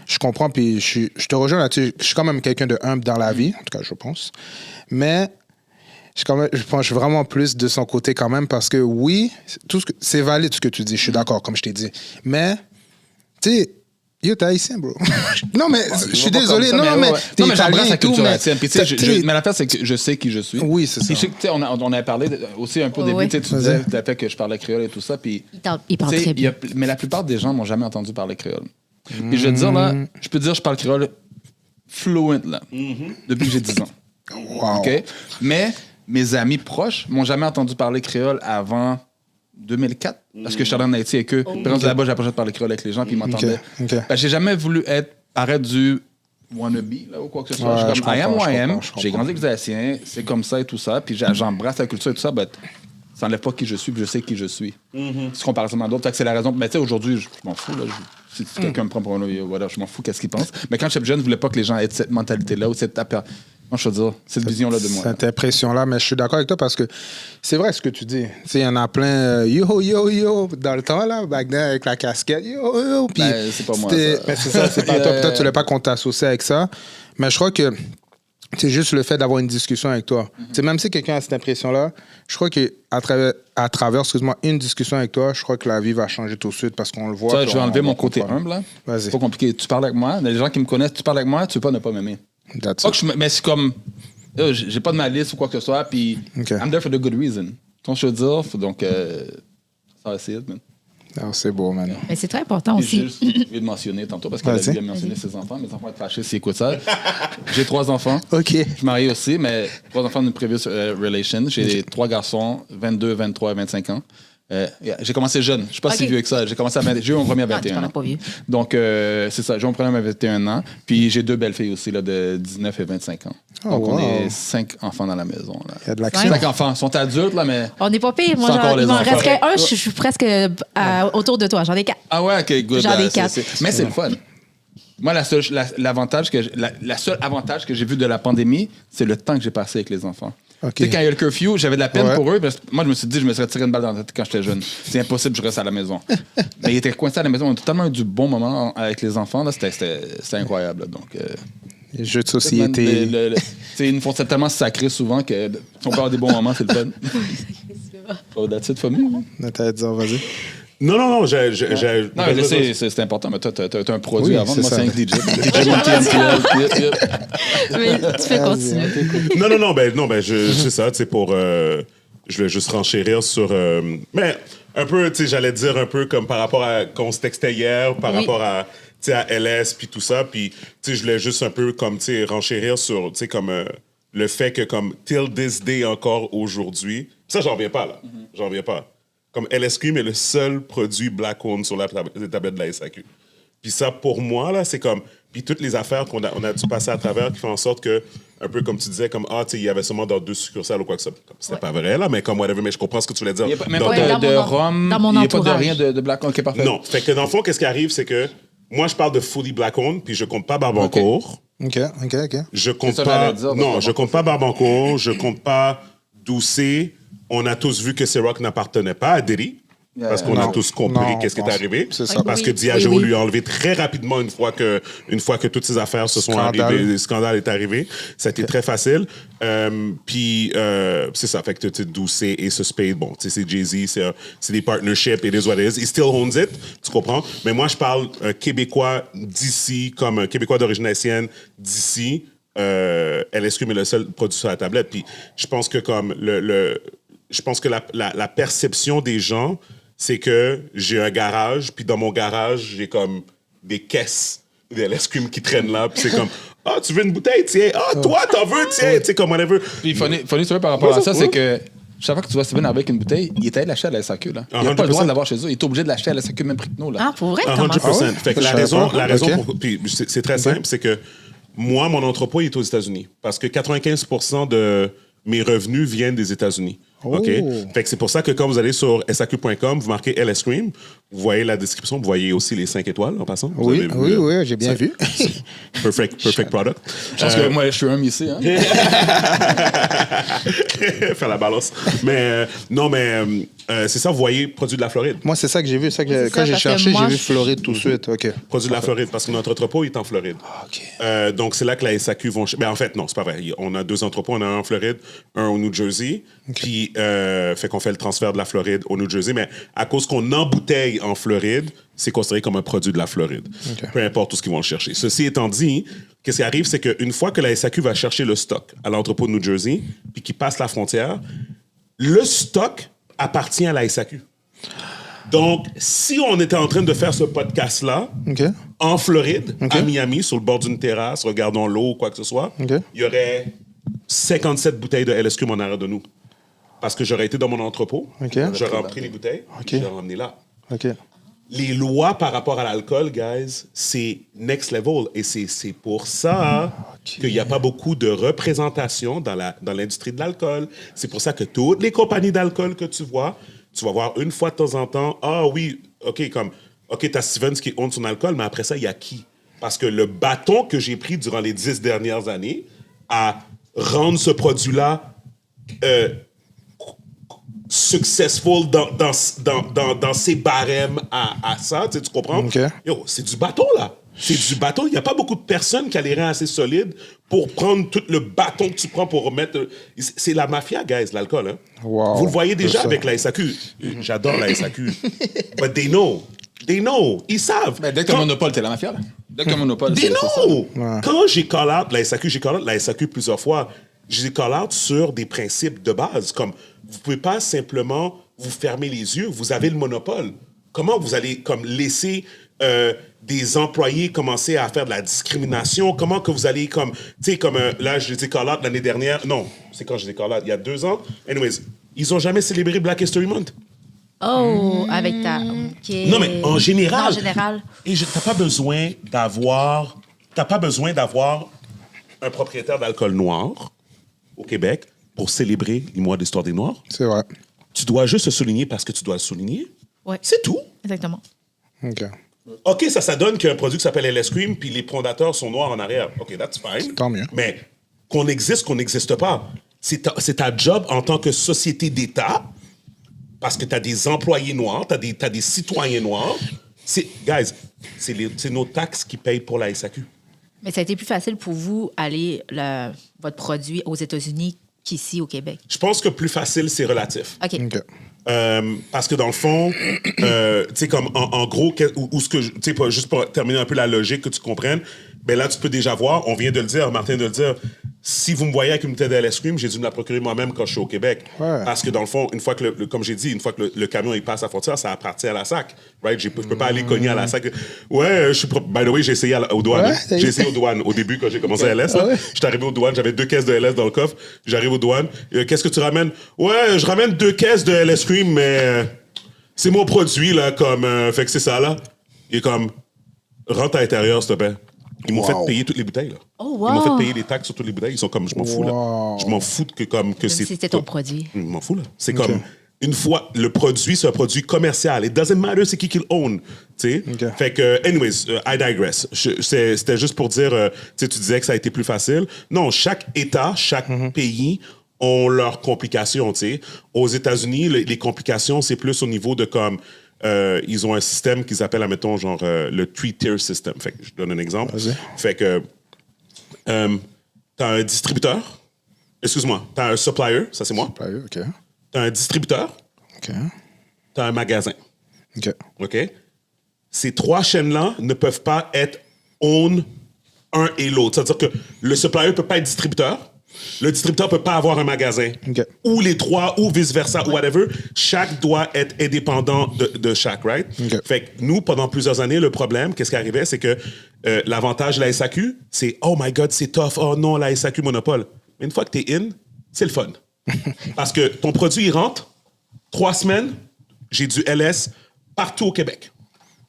A: Je comprends, puis je te rejoins là-dessus. Je suis quand même quelqu'un de humble dans la vie, en tout cas, je pense. Mais je penche vraiment plus de son côté quand même parce que oui, c'est valide ce que tu dis, je suis d'accord, comme je t'ai dit. Mais, tu sais, yo, t'es haïtien, bro. Non, mais je suis désolé. Non, mais
D: j'embrasse la culture haïtienne. Mais l'affaire, c'est que je sais qui je suis.
A: Oui, c'est ça.
D: Puis, on a parlé aussi un peu au début, tu disais le fait que je parlais créole et tout ça. Puis,
B: il parle très bien.
D: Mais la plupart des gens m'ont jamais entendu parler créole. Puis je vais te dire, là, je peux dire que je parle créole fluent, là, depuis que j'ai 10 ans.
A: Wow.
D: OK? Mais mes amis proches m'ont jamais entendu parler créole avant 2004, parce que je suis allé en Haïti avec eux. Par exemple, là-bas, j'approchais de parler créole avec les gens, puis ils m'entendaient. J'ai jamais voulu paraître du wannabe, là, ou quoi que ce soit. Je suis comme, I am, j'ai grandi avec les Haïtiens, c'est comme ça et tout ça, puis j'embrasse la culture et tout ça, mais ça n'enlève pas qui je suis, puis je sais qui je suis. C'est comparativement à d'autres. Fait que c'est la raison. Mais tu sais, aujourd'hui, je m'en fous, là. Si quelqu'un me prend pour un whatever, je m'en fous, qu'est-ce qu'il pense. Mais quand j'étais jeune, je voulais pas que les gens aient cette mentalité-là ou cette moi, je veux dire, cette vision-là de moi.
A: Cette impression-là, mais je suis d'accord avec toi parce que c'est vrai ce que tu dis. Tu sais, il y en a plein, yo, dans le temps, là, back then, avec la casquette, yo. Puis
D: c'est pas moi, ça.
A: Mais c'est ça, c'est pas toi. Peut-être que tu voulais pas qu'on t'associe avec ça. Mais je crois que c'est juste le fait d'avoir une discussion avec toi. Tu sais, même si quelqu'un a cette impression-là, je crois qu'à travers, une discussion avec toi, je crois que la vie va changer tout de suite parce qu'on le voit.
D: Ça, je vais enlever mon côté humble, là.
A: Vas-y.
D: C'est pas compliqué. Tu parles avec moi, les gens qui me connaissent, tu parles avec moi, tu veux pas ne pas m'aimer. Mais c'est comme, j'ai pas de malice ou quoi que ce soit, puis I'm there for the good reason. Tu vois ce que je veux dire? Donc, ça va essayer, man.
A: Oh, c'est beau, man.
B: Mais c'est très important aussi.
D: Juste, je vais le mentionner tantôt parce qu'elle a bien mentionné ses enfants. Mes enfants vont être fâchés s'ils écoutent ça. J'ai 3 enfants.
A: OK.
D: Je suis marié aussi, mais 3 enfants d'une previous relation. J'ai 3 garçons, 22, 23 et 25 ans. J'ai commencé jeune. Je suis pas si vieux que ça. J'ai commencé j'ai eu mon premier à 21 ans.
B: Pas vieux.
D: Donc, c'est ça. J'ai eu mon premier à 21 ans. Puis, j'ai 2 belles filles aussi, là, de 19 et 25 ans. Donc, on est 5 enfants dans la maison. Là.
A: Il y a de l'action.
D: 5 enfants. Ils sont adultes, là, mais...
B: On n'est pas pire. Moi, il m'en resterait un. Je suis presque autour de toi. J'en ai 4.
D: Ah ouais, OK, good.
B: J'en ai 4.
D: Mais c'est le fun. Moi, la seule avantage que j'ai vu de la pandémie, c'est le temps que j'ai passé avec les enfants.
A: Okay.
D: Tu sais, quand il y a le curfew, j'avais de la peine pour eux. Parce que moi, je me suis dit, je me serais tiré une balle dans la tête quand j'étais jeune. C'est impossible, je reste à la maison. Mais ils étaient coincés à la maison. On a totalement eu du bon moment avec les enfants. Là. C'était incroyable. Là. Donc,
A: les jeux de société.
D: Ils nous font ça tellement sacré souvent que si on peut avoir des bons moments, c'est le fun. Oh, that's it for me.
A: T'as dit, vas-y.
C: Non,
D: Non, mais c'est important. Mais toi, t'as un produit avant. Moi, c'est un DJ. DJ Monty MTL.
B: Mais tu fais continuer.
C: Non, c'est ça, tu sais, pour... je vais juste renchérir sur... mais un peu, tu sais, j'allais dire un peu comme par rapport à... qu'on se textait hier, par rapport à... Tu sais, à LS, puis tout ça. Puis, tu sais, je voulais juste un peu, comme, tu sais, renchérir sur, tu sais, comme... le fait que, comme, till this day encore aujourd'hui... Ça, j'en reviens pas, là. J'en reviens pas. Comme LS Cream est le seul produit black-owned sur les tablettes de la SAQ. Puis ça, pour moi, là, c'est comme... Puis toutes les affaires qu'on a dû passer à travers qui font en sorte que, un peu comme tu disais, comme, tu sais, il y avait seulement dans 2 succursales ou quoi que ça. C'était pas vrai, là, mais comme whatever, mais je comprends ce que tu voulais dire.
D: Il n'y a pas, même pas de rhum, il n'y a pas de rien de black on. OK, parfait.
C: Non, fait que dans le fond, qu'est-ce qui arrive, c'est que moi, je parle de fully black-owned, puis je compte pas Barbancourt.
A: OK.
C: Je compte pas... Non, je compte pas Barbancourt, je compte pas Doucet. On a tous vu que Ciroc n'appartenait pas à Diddy. Parce qu'on a tous compris qu'est-ce qui est arrivé.
A: C'est ça.
C: Parce que Diageo lui a enlevé très rapidement une fois que toutes ces affaires se sont arrivées, le scandale est arrivé. Ça a été très facile. Puis, c'est ça. Fait que tu Doucet et Suspade, bon, tu sais, c'est Jay-Z, c'est des partnerships, it is what it is. He still owns it, tu comprends? Mais moi, je parle Québécois d'ici, comme un Québécois d'origine haïtienne d'ici. LSQ, mais le seul produit sur la tablette. Puis, je pense que comme je pense que la perception des gens, c'est que j'ai un garage, puis dans mon garage, j'ai comme des caisses de LSQ qui traînent là, puis c'est comme tu veux une bouteille, tiens. Toi, t'en veux, tiens. Tu sais, comme whatever.
D: Puis, funny story par rapport à ça, c'est que chaque fois que tu vois Steven avec une bouteille, il était allé l'acheter à la SAQ. Là. Il n'a pas le droit de l'avoir chez eux. Il est obligé de l'acheter à la SAQ, même prix que nous. Là.
B: Ah, pour vrai?
C: 100%. Fait que la raison puis c'est très simple, c'est que moi, mon entrepôt, il est aux États-Unis. Parce que 95% de mes revenus viennent des États-Unis. OK? Fait que c'est pour ça que quand vous allez sur SAQ.com, vous marquez LS Cream, vous voyez la description, vous voyez aussi les 5 étoies en passant.
A: Oui, j'ai bien vu.
C: Perfect product.
D: Je pense que moi, je suis un ici. Hein?
C: Faire la balance. Mais, non, mais C'est ça, vous voyez, produit de la Floride.
A: Moi, c'est ça que j'ai vu. Quand j'ai
B: parce
A: cherché,
B: que moi,
A: j'ai vu Floride tout de suite. OK.
C: Produit de la Floride, parce que notre entrepôt est en Floride.
A: OK.
C: Donc, c'est là que la SAQ vont... Ben, en fait, non, c'est pas vrai. On a 2 entrepôts. On a un en Floride, un au New Jersey. Puis, fait qu'on fait le transfert de la Floride au New Jersey. Mais à cause qu'on embouteille en Floride, c'est considéré comme un produit de la Floride. Peu importe tout ce qu'ils vont chercher. Ceci étant dit, qu'est-ce qui arrive, c'est qu'une fois que la SAQ va chercher le stock à l'entrepôt de New Jersey, puis qu'il passe la frontière, le stock appartient à la SAQ. Donc, si on était en train de faire ce podcast-là, en Floride, à Miami, sur le bord d'une terrasse, regardons l'eau ou quoi que ce soit, il y aurait 57 bouteilles de LSQ en arrière de nous. Parce que j'aurais été dans mon entrepôt, j'aurais rempli les bouteilles, j'aurais emmené là. Les lois par rapport à l'alcool, guys, c'est next level. Et c'est pour ça qu'il n'y a pas beaucoup de représentation dans l'industrie de l'alcool. C'est pour ça que toutes les compagnies d'alcool que tu vas voir une fois de temps en temps, ah oui, OK, t'as Stevens qui honte son alcool, mais après ça, il y a qui? Parce que le bâton que j'ai pris durant les 10 dernières années à rendre ce produit-là successful dans ses barèmes à ça, tu comprends? Yo, c'est du bateau, là. C'est du bateau. Il n'y a pas beaucoup de personnes qui a les reins assez solides pour prendre tout le bâton que tu prends pour remettre... C'est la mafia, guys, l'alcool. Hein?
A: Wow,
C: vous le voyez déjà avec la SAQ. J'adore la SAQ. But they know. They know. Ils savent.
D: Ben, dès que t'as un monopole, t'es la mafia, là. Dès que t'as un monopole,
C: they know.
A: Ouais.
C: Quand j'ai call out la SAQ, j'ai call out la SAQ plusieurs fois. J'ai call out sur des principes de base, comme vous pouvez pas simplement vous fermer les yeux, vous avez le monopole. Comment vous allez comme laisser des employés commencer à faire de la discrimination? Comment que vous allez comme, tu sais, comme là, je les ai call out l'année dernière. Non, c'est quand je les ai call out, il y a 2 ans. Anyways, ils ont jamais célébré Black History Month.
B: Oh, avec ta... Okay.
C: Non, mais en général.
B: Non, en général.
C: Et t'as pas besoin d'avoir un propriétaire d'alcool noir au Québec pour célébrer les mois d'histoire des Noirs.
A: C'est vrai.
C: Tu dois juste le souligner parce que tu dois le souligner.
B: Ouais.
C: C'est tout.
B: Exactement.
C: OK, ça donne qu'il y a un produit qui s'appelle LS Cream puis les fondateurs sont noirs en arrière. OK, that's fine.
A: Tant mieux.
C: Mais qu'on n'existe pas. C'est ta job en tant que société d'État parce que tu as des employés noirs, tu as des citoyens noirs. Guys, c'est nos taxes qui payent pour la SAQ.
B: Mais ça a été plus facile pour vous aller votre produit aux États-Unis qu'ici au Québec.
C: Je pense que plus facile, c'est relatif.
B: OK.
C: Parce que dans le fond, tu sais, comme en gros, tu sais, juste pour terminer un peu la logique, que tu comprennes, ben là, tu peux déjà voir, on vient de le dire, Martin de le dire, si vous me voyez avec une bouteille de LS Cream, j'ai dû me la procurer moi-même quand je suis au Québec.
A: Ouais.
C: Parce que dans le fond, une fois que, comme j'ai dit, une fois que le camion il passe à la frontière, ça appartient à la SAC. Right? Je peux pas aller cogner à la SAC. Ouais, by the way, j'ai essayé aux douanes.
A: Ouais,
C: J'ai essayé aux douanes au début quand j'ai commencé à LS. Je suis arrivé aux douanes, j'avais 2 caisses de LS dans le coffre. J'arrive aux douanes. Qu'est-ce que tu ramènes? Ouais, je ramène 2 caisses de LS Cream, mais c'est mon produit, là, comme. Fait que c'est ça, là. Il est comme. Rentre à l'intérieur, s'il te plaît. Ils m'ont fait payer toutes les bouteilles, là.
B: Oh, wow.
C: Ils m'ont fait payer les taxes sur toutes les bouteilles. Ils sont comme, je m'en fous, là. Je m'en fous que c'est...
B: C'était ton produit.
C: Je m'en fous, là. C'est comme, une fois, le produit, c'est un produit commercial. It doesn't matter c'est qui le own, tu sais. Fait que, anyways, I digress. C'était juste pour dire, tu disais que ça a été plus facile. Non, chaque État, chaque pays ont leurs complications, tu sais. Aux États-Unis, les complications, c'est plus au niveau de comme... ils ont un système qu'ils appellent, admettons, genre le 3-tier system. Fait que je donne un exemple. Fait que t'as un distributeur. Excuse-moi, t'as un supplier, ça c'est moi.
A: Supplier, OK.
C: T'as un distributeur.
A: OK.
C: T'as un magasin.
A: OK.
C: OK? Ces 3 chaînes-là ne peuvent pas être own un et l'autre. C'est-à-dire que le supplier ne peut pas être distributeur. Le distributeur ne peut pas avoir un magasin. Ou les 3, ou vice-versa, ou whatever. Chaque doit être indépendant de chaque, right? Fait que nous, pendant plusieurs années, le problème, qu'est-ce qui arrivait, c'est que l'avantage de la SAQ, c'est « Oh my God, c'est tough. Oh non, la SAQ monopole. » Mais une fois que tu es in, c'est le fun. Parce que ton produit, il rentre, 3 semaines, j'ai du LS partout au Québec.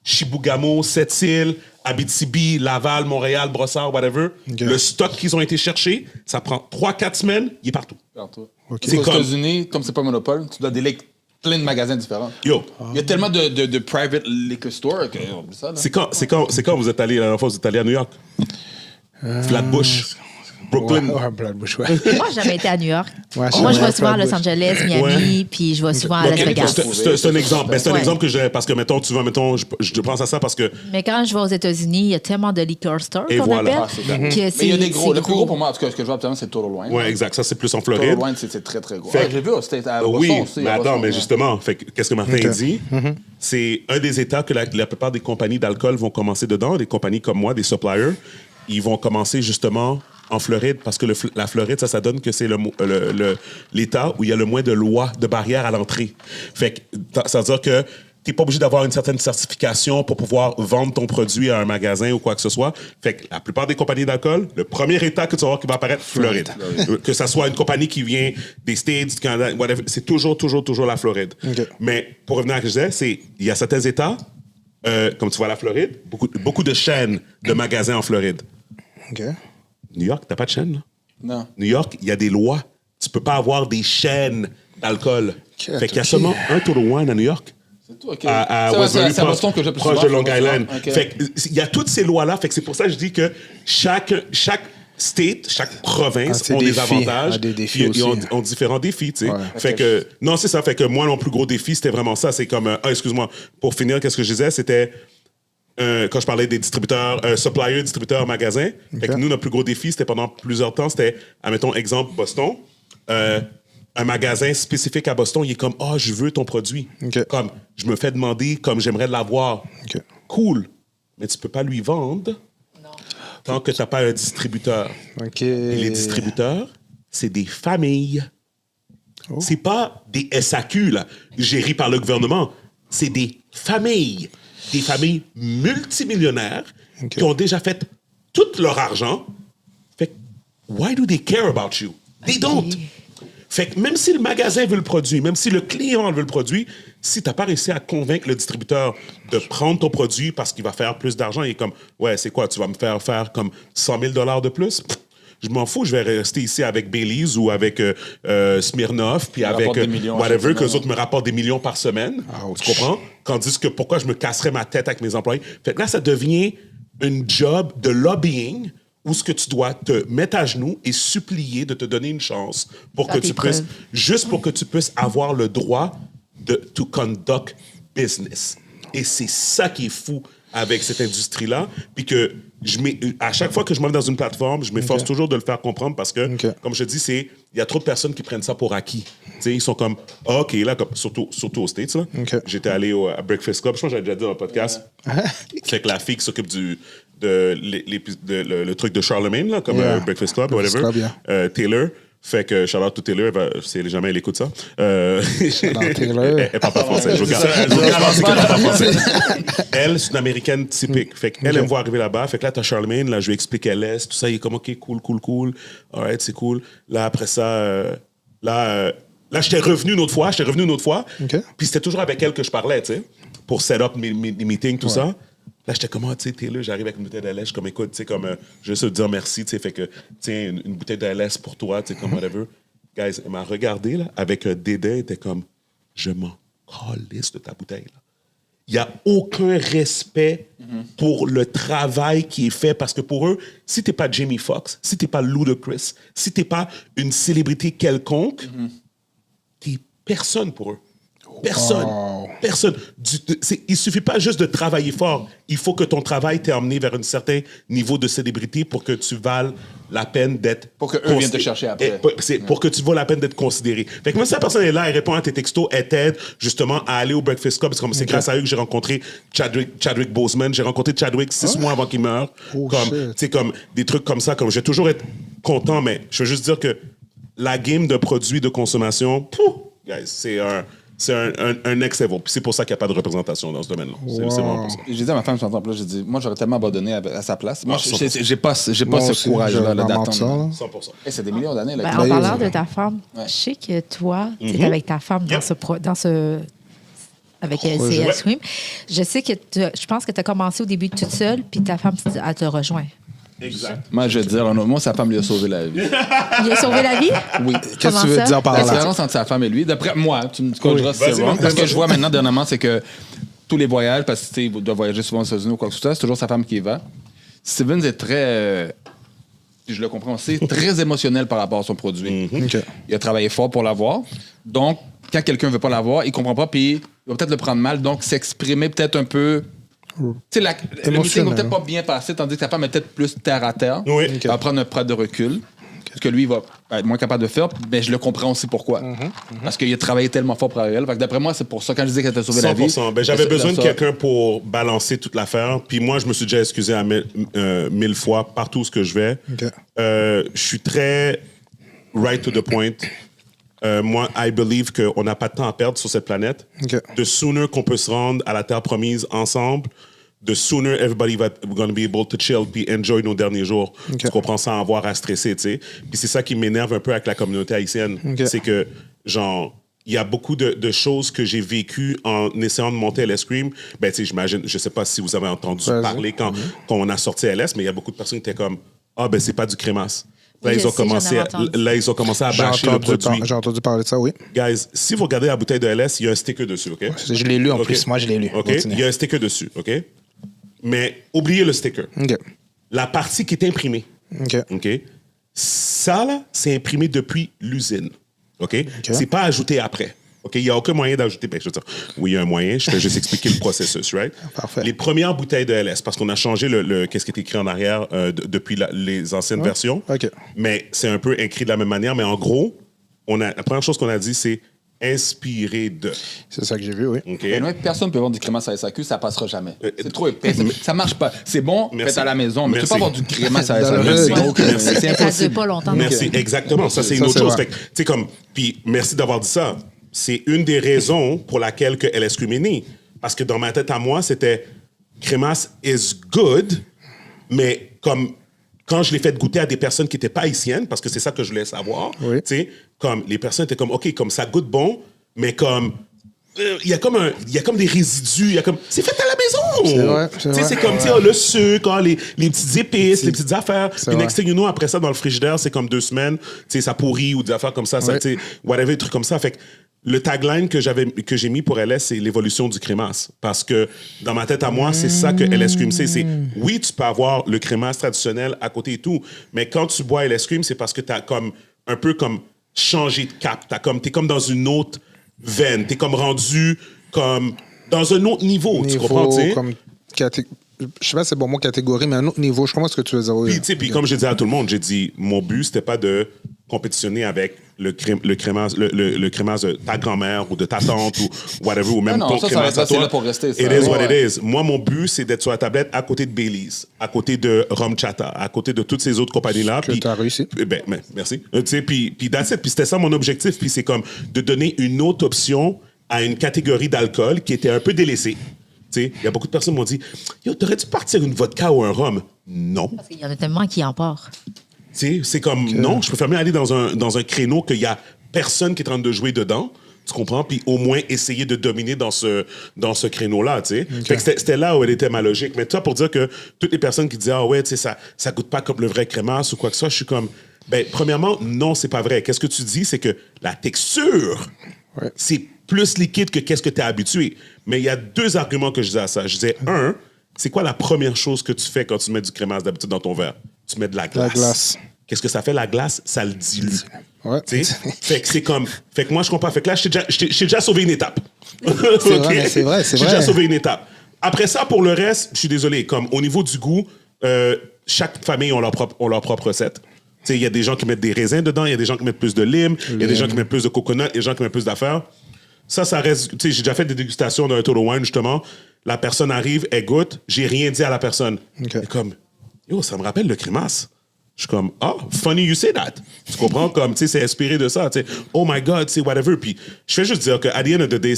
C: Chibougamau, Sept-Îles, Abitibi, Laval, Montréal, Brossard, whatever. Le stock qu'ils ont été chercher, ça prend 3-4 semaines, il est partout.
D: C'est aux États-Unis, comme c'est pas un monopole, tu dois déléguer plein de magasins différents.
C: Yo.
D: Il y a tellement de private liquor stores que ça, là.
C: C'est quand vous êtes allé, la dernière fois, vous êtes allé à New York? Flatbush. Brooklyn.
A: Ouais, Flatbush, ouais.
B: Moi, j'ai jamais été à New York.
A: Ouais,
B: Moi, je vais
A: ouais,
B: souvent à Los
A: Flatbush.
B: Angeles, Miami, puis je vais souvent à Las
C: Ok,
B: Vegas.
C: c'est un exemple. Ben, c'est un
B: Ouais.
C: exemple que j'ai, parce que, mettons, je pense à ça parce que,
B: Mais quand je vais aux États-Unis, il y a tellement de liquor stores
C: Et
B: qu'on
C: voilà.
B: appelle
D: Ah,
B: que
D: Mais il y a des gros.
B: c'est
D: Le plus gros pour moi, en tout cas, ce que je vois actuellement, c'est Total Wine.
C: ouais, exact, ça, c'est plus en
D: Total
C: Floride.
D: Wine, c'est très, très gros.
C: Fait-
D: Ah, j'ai vu, c'était à Boston
C: Oui,
D: aussi.
C: mais
D: à
C: attends,
D: Boston,
C: mais
D: ouais.
C: justement, fait que, qu'est-ce que Martin
A: Ok.
C: dit? C'est un des États que la plupart des compagnies d'alcool vont commencer dedans, des compagnies comme moi, des suppliers, ils vont commencer justement en Floride, parce que la Floride, ça donne que c'est l'État où il y a le moins de lois, de barrières à l'entrée. Fait que ça veut dire que tu n'es pas obligé d'avoir une certaine certification pour pouvoir vendre ton produit à un magasin ou quoi que ce soit. Fait que la plupart des compagnies d'alcool, le premier État que tu vas voir qui va apparaître, Floride. Que ça soit une compagnie qui vient des States, du Canada, whatever, c'est toujours la Floride.
A: OK.
C: Mais pour revenir à ce que je disais, il y a certains États, comme tu vois la Floride, beaucoup de chaînes de magasins en Floride.
A: OK.
C: New York, t'as pas de chaîne, là?
D: Non.
C: New York, il y a des lois. Tu peux pas avoir des chaînes d'alcool.
A: Ok,
C: Fait qu'il y a
A: ok.
C: seulement un Total Wine à New York.
D: C'est tout, OK.
C: À
D: C'est
C: Westbury,
D: à Boston que j'ai plus
C: proche
D: souvent,
C: de Long
D: je vois
C: Island.
D: souvent. OK.
C: Fait que, il y a toutes ces lois-là. Fait que c'est pour ça que je dis que chaque state, chaque province
A: c'est
C: ont
A: des
C: des
A: défis.
C: avantages.
A: Ah, des défis
C: Ils
A: aussi.
C: ont différents défis, tu sais.
A: Ouais.
C: Fait que, non, c'est ça. Fait que moi, mon plus gros défi, c'était vraiment ça. C'est comme, excuse-moi, pour finir, qu'est-ce que je disais? C'était, quand je parlais des distributeurs, suppliers, distributeurs, magasins. Fait que nous, notre plus gros défi, c'était pendant plusieurs temps, c'était, admettons, exemple, Boston. Un magasin spécifique à Boston, il est comme, je veux ton produit.
A: OK.
C: Comme, je me fais demander comme j'aimerais l'avoir.
A: OK.
C: Cool. Mais tu peux pas lui vendre tant que tu n'as pas un distributeur.
A: OK.
C: Et les distributeurs, c'est des familles. C'est pas des SAQ, là, gérés par le gouvernement. C'est des familles. Des familles multimillionnaires
A: OK.
C: qui ont déjà fait tout leur argent. Fait que, why do they care about you? They don't. Fait que même si le magasin veut le produit, même si le client veut le produit, si tu n'as pas réussi à convaincre le distributeur de prendre ton produit parce qu'il va faire plus d'argent, il est comme, ouais, c'est quoi, tu vas me faire comme 100 000 $ de plus? Pff, je m'en fous, je vais rester ici avec Baileys ou avec Smirnoff, puis avec
D: rapporte des millions à
C: whatever,
D: chaque
C: que les
D: semaine.
C: autres me rapportent des millions par semaine.
A: Ouch.
C: Tu comprends? Tandis que pourquoi je me casserais ma tête avec mes employés? Fait que là, ça devient une job de lobbying où ce que tu dois te mettre à genoux et supplier de te donner une chance pour
B: Faire
C: que
B: tes
C: tu puisses,
B: preuves.
C: juste pour que tu puisses avoir le droit de to conduct business. Et c'est ça qui est fou avec cette industrie-là. Puis que à chaque fois que je m'en vais dans une plateforme, je m'efforce toujours de le faire comprendre parce que, comme je te dis, il y a trop de personnes qui prennent ça pour acquis. Tu sais, ils sont comme, OK, là, surtout aux States, là. J'étais allé à Breakfast Club, je pense que j'avais déjà dit dans le podcast. Fait que la fille qui s'occupe le truc de Charlemagne, là, comme Breakfast Club,
A: Breakfast
C: whatever,
A: Club,
C: Taylor. Fait que shout out to Taylor, si jamais elle écoute ça.
A: out Taylor.
C: Elle parle pas français. Je vous garantis qu'elle parle pas français. Elle, c'est une Américaine typique. Fait qu'elle, elle me voit arriver là-bas. Fait que là, t'as Charlemagne, là, je lui explique elle est, tout ça. Il est comme, OK, cool. All right, c'est cool. Là, après ça, là, j'étais revenu une autre fois.
A: OK.
C: Puis c'était toujours avec elle que je parlais, tu sais, pour set up mes meetings, tout ça. Là, j'étais comme, tu sais, Taylor, j'arrive avec une bouteille de lait. Je suis comme, écoute, tu sais, comme, juste te dire merci, tu sais, fait que, tiens, une bouteille de lait pour toi, tu sais, comme whatever. Guys, elle m'a regardé, là, avec un dédain, elle était comme, je m'en calisse de ta bouteille, là. Il n'y a aucun respect pour le travail qui est fait, parce que pour eux, si t'es pas Jamie Foxx, si t'es pas Ludacris, si t'es pas une célébrité quelconque, t'es personne pour eux. Personne.
A: Wow.
C: Personne. Il suffit pas juste de travailler fort. Il faut que ton travail t'ait emmené vers un certain niveau de célébrité pour que tu vales la peine d'être...
D: Pour qu'eux viennent te chercher après.
C: Pour que tu vaux la peine d'être considéré. Fait que même si la personne est là, elle répond à tes textos, elle t'aide justement à aller au Breakfast Club. C'est grâce à eux que j'ai rencontré Chadwick Boseman. J'ai rencontré Chadwick 6 mois avant qu'il meure. Comme des trucs comme ça. Comme je vais toujours être content, mais je veux juste dire que la game de produits de consommation, guys, c'est un next level. Puis c'est pour ça qu'il n'y a pas de représentation dans ce domaine-là. C'est vraiment pour ça.
D: Je disais à ma femme, je t'entends, j'ai dit, moi, j'aurais tellement abandonné à sa place. Moi,
C: 100%.
D: j'ai pas
A: Moi
D: ce
A: aussi,
D: courage-là
A: je m'en ça,
D: d'attendre.
A: là.
C: 100%.
D: Hey, c'est des millions d'années. Là,
B: Ben,
D: qui-
B: en
A: Ben,
B: parlant
A: oui.
B: de ta femme,
D: Ouais.
B: je sais que toi, tu es avec ta femme avec LCL Swim. Je sais que je pense que tu as commencé au début toute seule, puis ta femme, elle te rejoint.
C: Exact.
D: Moi, je vais te dire, moi, sa femme lui a sauvé la vie.
B: Il a sauvé la vie?
D: Oui.
A: Qu'est-ce que
B: Comment
A: tu veux
B: ça?
A: dire par
D: La
A: là?
D: différence entre sa femme et lui, d'après moi, tu me corrigeras si c'est
C: Vas-y,
D: wrong,
C: vas-y,
D: parce que
C: vas-y.
D: je vois maintenant, dernièrement, c'est que tous les voyages, parce que tu sais, il doit voyager souvent aux États-Unis ou quoi que ce soit, c'est toujours sa femme qui y va. Stevens est très... puis je le comprends aussi, très émotionnel par rapport à son produit.
A: OK.
D: Il a travaillé fort pour l'avoir. Donc, quand quelqu'un ne veut pas l'avoir, il comprend pas, puis il va peut-être le prendre mal. Donc, s'exprimer peut-être un peu... Tu sais, le meeting va peut-être pas bien passer, tandis que ta femme est peut-être plus terre à terre.
C: Oui.
D: Il va prendre un pas de recul. Ce que lui, il va être moins capable de faire, mais je le comprends aussi pourquoi. Parce qu'il a travaillé tellement fort pour elle. Fait que d'après moi, c'est pour ça, quand je disais qu'elle t'a sauvé la vie...
C: 100%. Ben, j'avais besoin de quelqu'un pour balancer toute l'affaire. Puis moi, je me suis déjà excusé 1000 fois partout où ce que je vais.
A: OK.
C: Je suis très right to the point. Moi, I believe qu'on n'a pas de temps à perdre sur cette planète.
A: OK.
C: The sooner qu'on peut se rendre à la terre promise ensemble, the sooner everybody gonna be able to chill puis enjoy nos derniers jours.
A: OK.
C: Tu comprends, sans avoir à stresser, tu sais. Puis c'est ça qui m'énerve un peu avec la communauté haïtienne.
A: OK.
C: C'est que, genre, il y a beaucoup de choses que j'ai vécues en essayant de monter LS Cream. Ben, tu sais, j'imagine, je sais pas si vous avez entendu
A: Vas-y.
C: parler quand on a sorti LS, mais il y a beaucoup de personnes qui étaient comme, ah, ben, c'est pas du crémasse. Là,
B: Oui,
C: ils ont
B: je sais,
C: commencé
B: j'en ai entendu.
C: là, ils ont commencé à bâcher le produit.
A: J'ai entendu parler de ça, oui.
C: Guys, si vous regardez la bouteille de LS, il y a un sticker dessus, OK?
A: Je l'ai lu en
C: OK.
A: plus. Moi, je l'ai lu.
C: OK?
A: Continue.
C: Il y a un sticker dessus, OK? Mais oubliez le sticker.
A: OK.
C: La partie qui est imprimée,
A: OK.
C: OK? Ça, là, c'est imprimé depuis l'usine, OK? C'est pas ajouté après. OK? Il n'y a aucun moyen d'ajouter. Ben, je veux dire, oui, il y a un moyen. Je vais juste expliquer le processus, right?
A: Parfait.
C: Les premières bouteilles de LS, parce qu'on a changé qu'est-ce qui est écrit en arrière depuis les anciennes versions.
A: OK.
C: Mais c'est un peu écrit de la même manière. Mais en gros, la première chose qu'on a dit, c'est inspiré de.
A: C'est ça que j'ai vu, oui.
C: OK?
D: Et non, personne ne peut vendre du crémasse à SAQ, ça passera jamais. C'est trop épais. Ça marche pas. C'est bon,
C: Merci.
D: faites à la maison, mais tu peux
C: Merci.
D: pas avoir du crémasse à
A: Dans
D: SAQ.
A: le-
D: C'est
A: Merci.
D: aucun-
C: Merci.
D: c'est
B: Ça ne dure
D: impossible.
B: pas longtemps.
C: Merci, exactement. Ça, c'est une
A: Ça,
C: autre
A: c'est
C: chose.
A: vrai.
C: Fait que, tu sais, comme, puis merci d'avoir dit ça. C'est une des raisons pour laquelle que LS Cream est né. Parce que dans ma tête à moi, c'était crémasse is good, mais comme quand je l'ai fait goûter à des personnes qui n'étaient pas haïtiennes, parce que c'est ça que je voulais savoir,
A: Oui.
C: tu sais, comme les personnes étaient comme, OK, comme ça goûte bon, mais comme il y a comme des résidus, il y a comme c'est fait à la maison.
A: C'est vrai,
C: Tu sais, c'est comme tu sais, le sucre, les petites épices, les petites affaires.
A: C'est
C: Puis
A: vrai.
C: next thing you know, après ça dans le frigidaire, c'est comme 2 semaines, tu sais, ça pourrit ou des affaires comme ça,
A: Oui.
C: tu sais, whatever, des trucs comme ça. Fait que le tagline que j'ai mis pour LS, c'est l'évolution du crémasse. Parce que dans ma tête à moi, c'est ça que LS Cream c'est. Oui, tu peux avoir le crémasse traditionnel à côté et tout, mais quand tu bois LS Cream, c'est parce que tu as comme un peu comme changé de cap. T'es comme dans une autre veine. T'es comme rendu comme dans un autre niveau, tu comprends, tu sais?
A: Comme je sais pas si c'est bon mot catégorie, mais un autre niveau. Je comprends ce que tu veux dire. Oui.
C: Puis, tu sais, puis comme j'ai dit à tout le monde, j'ai dit, mon but, c'était pas de compétitionner avec le crémasse de ta grand-mère ou de ta tante ou whatever, ou même
D: Non,
C: ton
D: ça,
C: crémasse
D: ça,
C: à
D: c'est
C: toi.
D: là pour rester, ça.
C: It is what
D: Ouais.
C: it is. Moi, mon but, c'est d'être sur la tablette à côté de Baileys, à côté de Rum Chata, à côté de toutes ces autres compagnies-là.
A: Que
C: Puis-
A: t'as réussi.
C: Ben, merci. Tu sais, puis that's it. Puis c'était ça mon objectif. Puis c'est comme de donner une autre option à une catégorie d'alcool qui était un peu délaissée. Tu sais, il y a beaucoup de personnes qui m'ont dit « Yo, t'aurais dû partir une vodka ou un rhum? » Non.
B: Il y en a tellement qui en partent.
C: Tu sais, c'est comme, non, je préfère mieux aller dans un créneau qu'il y a personne qui est en train de jouer dedans, tu comprends? Puis au moins essayer de dominer dans ce créneau-là, tu sais. Fait que c'était là où elle était ma logique. Mais toi, pour dire que toutes les personnes qui disaient, ah ouais, tu sais, ça goûte pas comme le vrai crémasse ou quoi que ce soit, je suis comme, ben, premièrement, non, c'est pas vrai. Qu'est-ce que tu dis? C'est que la texture,
A: Ouais.
C: c'est plus liquide que qu'est-ce que tu es habitué. Mais il y a 2 arguments que je disais à ça. Je disais, un, c'est quoi la première chose que tu fais quand tu mets du crémasse d'habitude dans ton verre? Tu mets de la glace.
A: glace.
C: Qu'est-ce que ça fait, la glace? Ça le dilue.
A: Ouais.
C: Tu sais? Fait que c'est comme... Fait que moi, je comprends. Fait que là, j'ai déjà sauvé une étape.
A: C'est vrai, mais c'est vrai, c'est
C: J'ai
A: vrai.
C: déjà sauvé une étape. Après ça, pour le reste, je suis désolé. Comme au niveau du goût, chaque famille ont leur propre recette. Tu sais, il y a des gens qui mettent des raisins dedans, il y a des gens qui mettent plus de lime, il y a des gens qui mettent plus de coconut, il y a des gens qui mettent plus d'affaires. Ça reste... Tu sais, j'ai déjà fait des dégustations d'un Total Wine, justement. La personne arrive, elle goûte, j'ai rien dit à la personne.
A: OK.
C: Elle est comme, yo, ça me rappelle le crémasse. Je suis comme, ah, funny you say that. Tu comprends? Comme, tu sais, c'est inspiré de ça. Tu sais, oh my God, tu sais, whatever. Puis, je fais juste dire que, at the end of the day,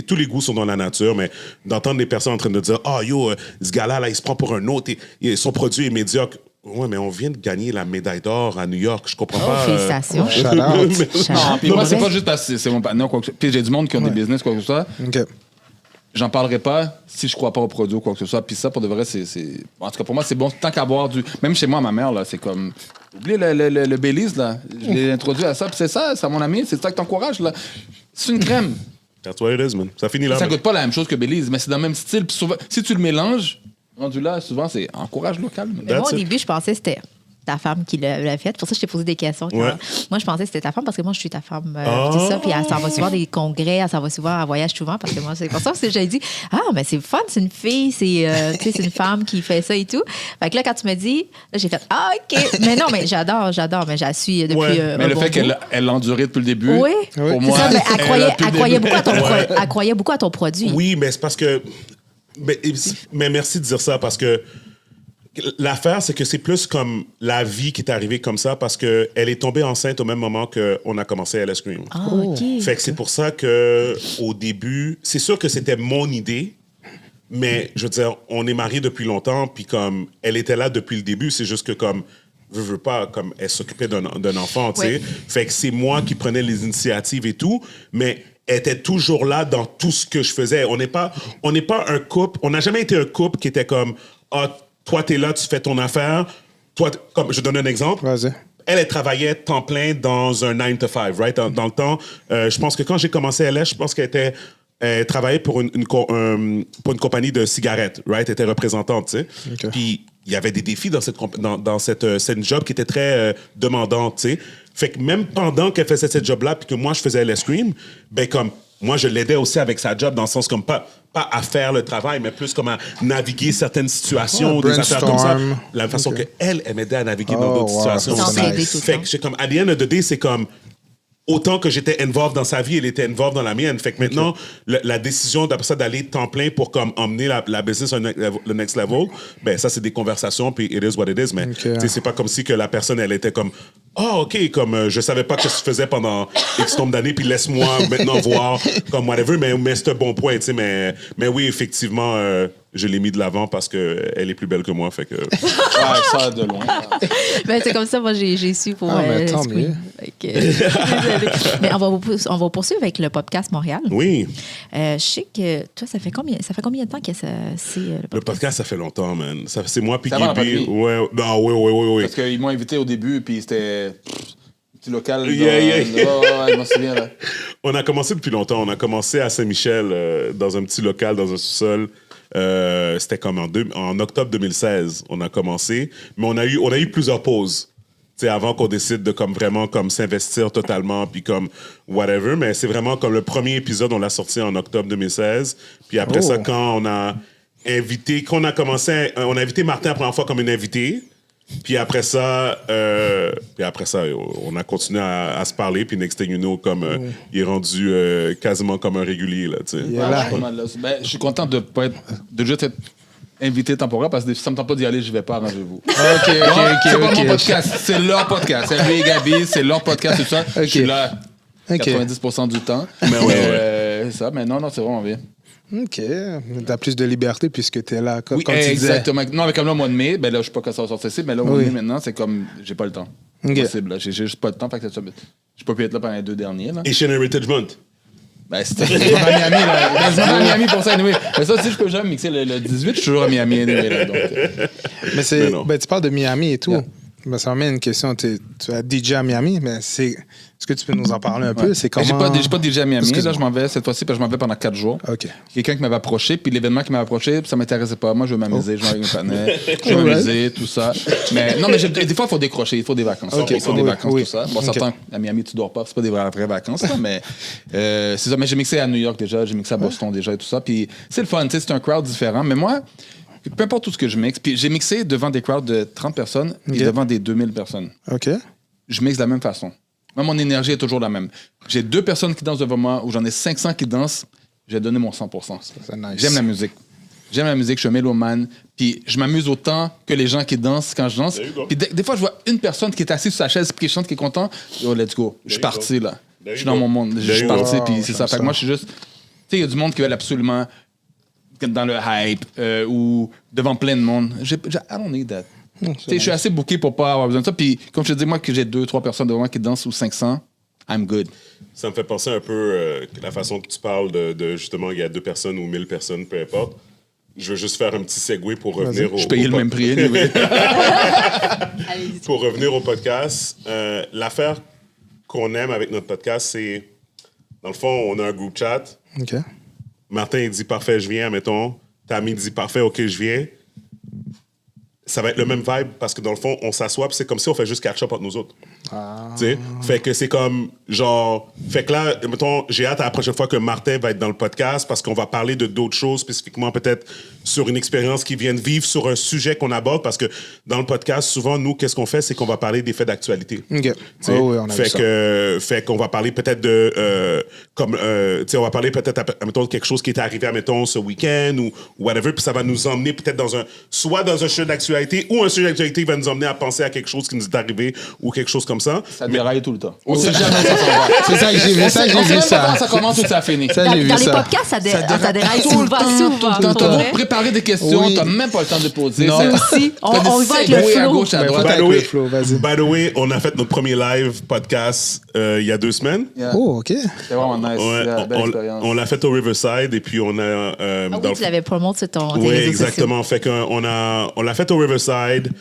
C: tous les goûts sont dans la nature, mais d'entendre des personnes en train de dire, ah, yo, ce gars-là, là, il se prend pour un autre et son produit est médiocre. Ouais, mais on vient de gagner la médaille d'or à New York. Je comprends pas.
B: Félicitations.
A: Shout out.
D: Non, puis moi, c'est
B: Ouais.
D: pas juste parce que c'est mon partenaire, quoi que ce soit. Puis j'ai du monde qui ont des business, quoi que ce soit.
A: OK.
D: J'en parlerai pas si je crois pas au produit ou quoi que ce soit. Puis ça, pour de vrai, c'est... En tout cas, pour moi, c'est bon. Tant qu'à boire du... Même chez moi, ma mère, là, c'est comme... Oublie le Baileys, là. Je l'ai introduit à ça. Puis c'est ça, mon ami. C'est ça que t'encourages, là. C'est une crème.
C: That's what it is, man. Ça finit là.
D: Ça
C: man.
D: goûte pas la même chose que Baileys, mais c'est dans le même style. Puis souvent, si tu le mélanges, rendu là, souvent, c'est encourage local.
B: Mais moi,
C: That's
B: au
C: it.
B: début, je pensais que c'était ta femme qui l'a fait. Pour ça, je t'ai posé des questions.
C: Ouais.
B: Moi, je pensais que c'était ta femme parce que moi, je suis ta femme. Tout ça. Puis elle s'en va souvent des congrès, elle s'en va souvent, elle voyage souvent parce que moi, c'est pour ça que j'ai dit, mais c'est fun, c'est une fille, c'est une femme qui fait ça et tout. Fait que là, quand tu me dis, là, j'ai fait, OK. Mais non, mais j'adore, mais je la suis depuis.
C: Mais
D: le fait qu'elle l'a enduré depuis le début,
B: oui.
D: pour moi,
B: ça, elle croyait beaucoup à ton produit.
C: Oui, mais c'est parce que... Mais merci de dire ça, parce que l'affaire, c'est que c'est plus comme la vie qui est arrivée comme ça, parce qu'elle est tombée enceinte au même moment qu'on a commencé LS Cream.
B: OK.
C: Fait que c'est pour ça qu'au début, c'est sûr que c'était mon idée, mais je veux dire, on est mariés depuis longtemps, puis comme elle était là depuis le début, c'est juste que comme veux pas, comme elle s'occupait d'un enfant, tu sais.
B: Ouais.
C: Fait que c'est moi qui prenais les initiatives et tout, mais elle était toujours là dans tout ce que je faisais. On n'est pas un couple, on n'a jamais été un couple qui était comme, toi, t'es là, tu fais ton affaire. Toi, comme je donne un exemple.
A: Vas-y.
C: Elle travaillait temps plein dans un 9 to 5, right? Dans le temps, je pense que quand j'ai commencé à LS, je pense qu'elle travaillait pour une compagnie de cigarettes, right? Elle était représentante, tu sais.
A: Okay.
C: Puis il y avait des défis dans cette job qui était très demandante, tu sais. Fait que même pendant qu'elle faisait cette job-là, puis que moi, je faisais LS Cream, ben comme moi, je l'aidais aussi avec sa job, dans le sens comme pas à faire le travail, mais plus comme à naviguer certaines situations, des affaires comme ça. La façon qu'elle m'aidait à naviguer dans d'autres situations. Fait que c'est comme, à the end of the day, c'est comme, autant que j'étais involved dans sa vie, elle était involved dans la mienne. Fait que maintenant, la décision d'après ça d'aller temps plein pour comme emmener la business le next level, ben ça, c'est des conversations, puis it is what it is. Mais c'est pas comme si que la personne, elle était comme, OK, comme je savais pas que je faisais pendant X nombre d'années, puis laisse-moi maintenant voir comme whatever, mais c'est un bon point, tu sais. Mais oui, effectivement, je l'ai mis de l'avant parce qu'elle est plus belle que moi, fait que...
D: ça de loin.
B: Ben, c'est comme ça, moi, j'ai su pour
A: tant mieux.
B: Mais on va poursuivre avec le podcast Montréal.
C: Oui.
B: Je sais que toi, ça fait combien de temps que c'est le podcast?
C: Le podcast, ça fait longtemps, man. C'est moi puis
D: Ça va,
C: Guy.
D: pas
C: Ouais, non, oui.
D: Parce qu'ils m'ont invité au début, puis c'était petit local.
C: Yeah.
D: Je m'en souviens, là.
C: On a commencé depuis longtemps. On a commencé à Saint-Michel, dans un petit local, dans un sous-sol. C'était comme en octobre 2016, on a commencé. Mais on a eu plusieurs pauses. T'sais, avant qu'on décide de comme vraiment comme s'investir totalement, puis comme whatever. Mais c'est vraiment comme le premier épisode, on l'a sorti en octobre 2016. Puis après ça, quand on a invité Martin la première fois comme une invitée. Puis après ça, on a continué à se parler. Puis Next Thing You Know, comme il est rendu quasiment comme un régulier, là, tu sais.
D: Je suis content de juste être invité temporaire parce que si ça me tente pas d'y aller, je vais pas à rendez-vous.
A: C'est
D: pas mon podcast, c'est leur podcast. C'est lui et Gabi, c'est leur podcast, tout ça. Je suis là 90% du temps. C'est ça, mais non, c'est vraiment bien.
A: OK. T'as plus de liberté puisque t'es là, comme tu
D: exactement. Non, mais comme là, au mois de mai, ben là, je sais pas quand ça va sortir ici, mais là, au mois de mai, maintenant, c'est comme, j'ai pas le temps. C'est possible, là. J'ai juste pas le temps, fait que j'ai pas pu être là pendant les 2 derniers, là.
C: Asian Heritage Month.
D: Ben, c'était à Miami, là. Ben, je à Miami pour ça, anyway. Mais ça, si je peux jamais mixer le 18, je suis toujours à Miami, anyway, là. Donc,
A: mais tu parles de Miami et tout. Yeah. Ben, ça m'amène une question. Tu as DJ à Miami, mais est-ce que tu peux nous en parler un peu? C'est comment...
D: J'ai pas DJ à Miami. Là, je m'en vais cette fois-ci, parce que je m'en vais pendant 4 jours.
A: OK.
D: Quelqu'un qui m'avait approché, puis l'événement qui m'avait approché, ça m'intéressait pas. Moi, je veux m'amuser, je veux avec mes panais, je veux m'amuser, tout ça. Mais non, mais des fois, il faut décrocher, il faut des vacances. Il faut des vacances, tout ça. Bon, certains, à Miami, tu dors pas, c'est pas des vraies vacances, là, mais c'est ça. Mais j'ai mixé à New York déjà, j'ai mixé à Boston déjà et tout ça. Puis c'est le fun, tu sais, c'est un crowd différent. Mais moi, peu importe tout ce que je mixe, puis j'ai mixé devant des crowds de 30 personnes et devant des 2000 personnes.
A: OK.
D: Je mixe de la même façon. Moi, mon énergie est toujours la même. J'ai 2 personnes qui dansent devant moi, ou j'en ai 500 qui dansent, j'ai donné mon 100%.
A: C'est nice.
D: J'aime la musique. Je suis un mélomane, puis je m'amuse autant que les gens qui dansent quand je danse. Puis des fois, je vois une personne qui est assise sur sa chaise, puis qui chante, qui est content. Yo, let's go. Je suis parti, là. Je suis dans mon monde. Je suis parti, puis c'est ça. Fait que moi, je suis juste... Tu sais, il y a du monde qui veut absolument dans le hype ou devant plein de monde. I don't need that. Je suis assez booké pour pas avoir besoin de ça. Puis, comme je te dis, moi, que j'ai 2-3 personnes devant moi qui dansent ou 500, I'm good.
C: Ça me fait penser un peu la façon que tu parles de justement, il y a 2 personnes ou 1000 personnes, peu importe. Je veux juste faire un petit segue pour revenir au...
D: Je payais le même prix, anyway.
C: Pour revenir au podcast, l'affaire qu'on aime avec notre podcast, c'est... Dans le fond, on a un groupe chat.
A: OK.
C: Martin, il dit « Parfait, je viens », mettons. Tammy dit « Parfait, OK, je viens ». ça va être le même vibe parce que dans le fond, on s'assoit puis c'est comme si on fait juste catch-up entre nous autres. Tu sais? Fait que c'est comme, genre... Fait que là, mettons, j'ai hâte à la prochaine fois que Martin va être dans le podcast parce qu'on va parler de d'autres choses, spécifiquement peut-être sur une expérience qu'ils viennent vivre, sur un sujet qu'on aborde parce que dans le podcast, souvent, nous, qu'est-ce qu'on fait? C'est qu'on va parler des faits d'actualité.
A: OK.
C: Oh, oui, on a fait que fait qu'on va parler peut-être de on va parler peut-être mettons quelque chose qui est arrivé mettons ce week-end ou whatever puis ça va nous emmener peut-être dans un sujet d'actualité ou un sujet d'actualité qui va nous emmener à penser à quelque chose qui nous est arrivé ou quelque chose comme ça.
D: Ça déraille tout le temps. On sait jamais ça s'en va.
A: C'est ça que j'ai vu ça.
D: On sait même pas comment ça commence ou ça finit.
B: Dans les podcasts, ça déraille souvent.
D: T'as beau préparer des questions, t'as même pas le temps de poser.
A: Non.
B: Aussi, on y va avec le
D: à
B: flow.
D: gauche, à droite.
C: By the way, on a fait notre premier live podcast il y a 2 semaines.
A: Oh, OK.
D: C'est vraiment nice.
C: Ouais,
D: Belle expérience.
C: on l'a fait au Riverside et puis on a...
B: Oui, tu l'avais promoté sur ton
C: Oui,
B: réseaux
C: exactement. Fait qu'on on l'a fait au Riverside.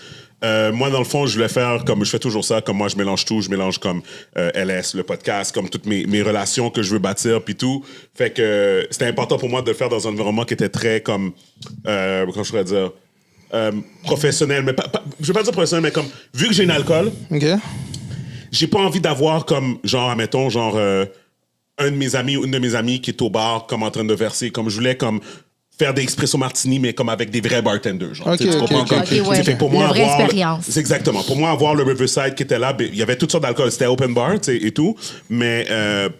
C: Moi, dans le fond, je voulais faire comme je fais toujours ça, comme moi, je mélange tout. Je mélange comme LS, le podcast, comme toutes mes relations que je veux bâtir, puis tout. Fait que c'était important pour moi de le faire dans un environnement qui était très comme, comment je pourrais dire, professionnel. Mais je veux pas dire professionnel, mais comme, vu que j'ai une alcool,
A: OK.
C: j'ai pas envie d'avoir comme, genre, admettons, genre, un de mes amis ou une de mes amies qui est au bar, comme en train de verser. Comme je voulais, comme, faire des espresso martini, mais comme avec des vrais bartenders. Genre,
A: OK,
C: tu comprends?
A: OK,
C: Comme,
B: OK, ouais.
C: fait que pour moi,
B: Une vraie
C: avoir
B: expérience.
C: c'est exactement. Pour moi, avoir le Riverside qui était là, ben, il y avait toutes sortes d'alcool. C'était open bar, tu sais, et tout. Mais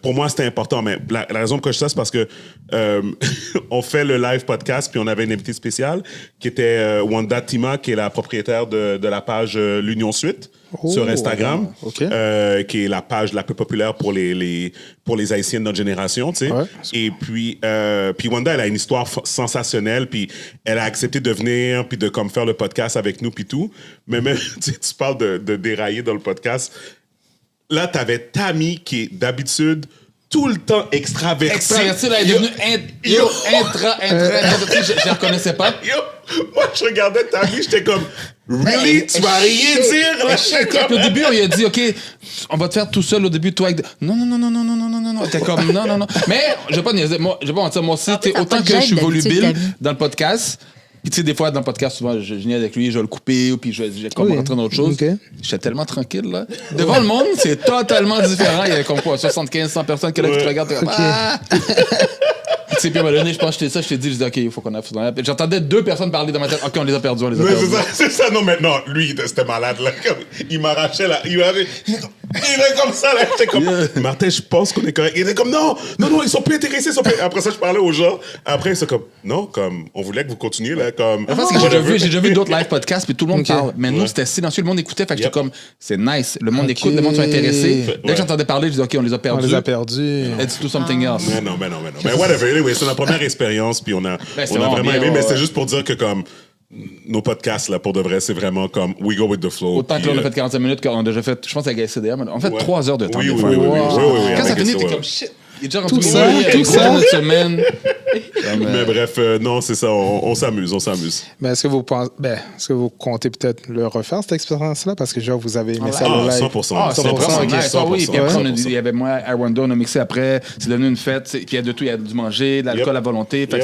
C: pour moi, c'était important. Mais la raison pour que je dis ça, c'est parce que on fait le live podcast, puis on avait une invitée spéciale qui était Wanda Tima, qui est la propriétaire de la page L'Union Suite. Sur Instagram,
A: OK.
C: qui est la page la plus populaire pour les Haïtiens de notre génération, tu sais.
A: Ouais.
C: Et puis Wanda, elle a une histoire sensationnelle, puis elle a accepté de venir, puis de comme faire le podcast avec nous, puis tout. Mais même, tu parles de dérailler dans le podcast. Là, t'avais Tammy qui est d'habitude tout le temps extravertie.
D: Extraverti, là, elle est devenue intra. Je la reconnaissais pas.
C: Yo, moi, je regardais Tammy, j'étais comme, really? Tu vas rien dire? Là, j'étais comme...
D: Au début, on lui a dit, OK, on va te faire tout seul au début, toi. Avec... Non. T'es comme, non. Mais, je vais pas niaiser. Moi, je vais pas mentir. Moi aussi,
B: t'as
D: autant
B: pas de
D: que je suis
B: gêne d'habitude,
D: volubile
B: Tammy.
D: dans le podcast. Puis, tu sais, des fois, dans le podcast, souvent, je viens avec lui, je vais le couper, ou puis je vais comme rentrer dans autre chose.
A: OK.
D: J'étais tellement tranquille, là. Devant le monde, c'est totalement différent. Il y avait comme quoi, 75, 100 personnes qui, là, qui te regardent. T'es comme, ah! Tu sais, puis à un moment donné, je pense que je t'ai dit, OK, il faut qu'on a. J'entendais 2 personnes parler dans ma tête. OK, on les a perdus,
C: Mais c'est ça, non, mais non, lui, c'était malade, là. Comme, il m'arrachait, là. Il était comme ça, là. J'étais comme, Martin, je pense qu'on est correct. Il était comme, non, ils sont plus intéressés. Après ça, je parlais aux gens. Après, c'est comme, non, comme, on voulait que vous continuiez, là. Comme,
D: parce que j'ai déjà vu d'autres live podcasts, puis tout le monde parle. Mais nous, c'était silencieux, le monde écoutait. Fait que j'étais comme, c'est nice. Le monde écoute, le monde sont intéressés. Dès que j'entendais parler, je disais, OK, on les a perdus. Let's do something else.
C: Mais non. Mais whatever, anyway, c'est notre première expérience, puis on a vraiment
D: bien,
C: aimé, mais
D: ouais.
C: c'est juste pour dire que, comme, nos podcasts, là, pour de vrai, c'est vraiment comme, we go with the flow.
D: Autant que là, on a fait 45 minutes qu'on a déjà fait, je pense, avec SCDM, on a fait 3 heures de temps.
C: Oui,
D: des
C: oui,
D: fois.
C: oui.
D: Quand ça
C: avec
D: finit,
C: ça,
D: t'es
C: ouais.
D: comme shit. Il est déjà
A: Tout
D: rendu
A: ça,
D: il y a
A: tout
D: une
A: ça.
D: grosse semaine.
C: Mais bref, non, c'est ça, on s'amuse.
A: Mais est-ce que vous comptez peut-être le refaire, cette expérience-là? Parce que genre, vous avez aimé ça
C: Ah,
A: le live.
C: 100%.
D: Ah, c'est vraiment
C: ok,
D: nice. Ah oui, puis après,
C: 100%.
D: il y avait moi, Arwando, on a mixé après. C'est devenu une fête. Puis il y a de tout. Il y a du manger, de l'alcool à volonté. Fait que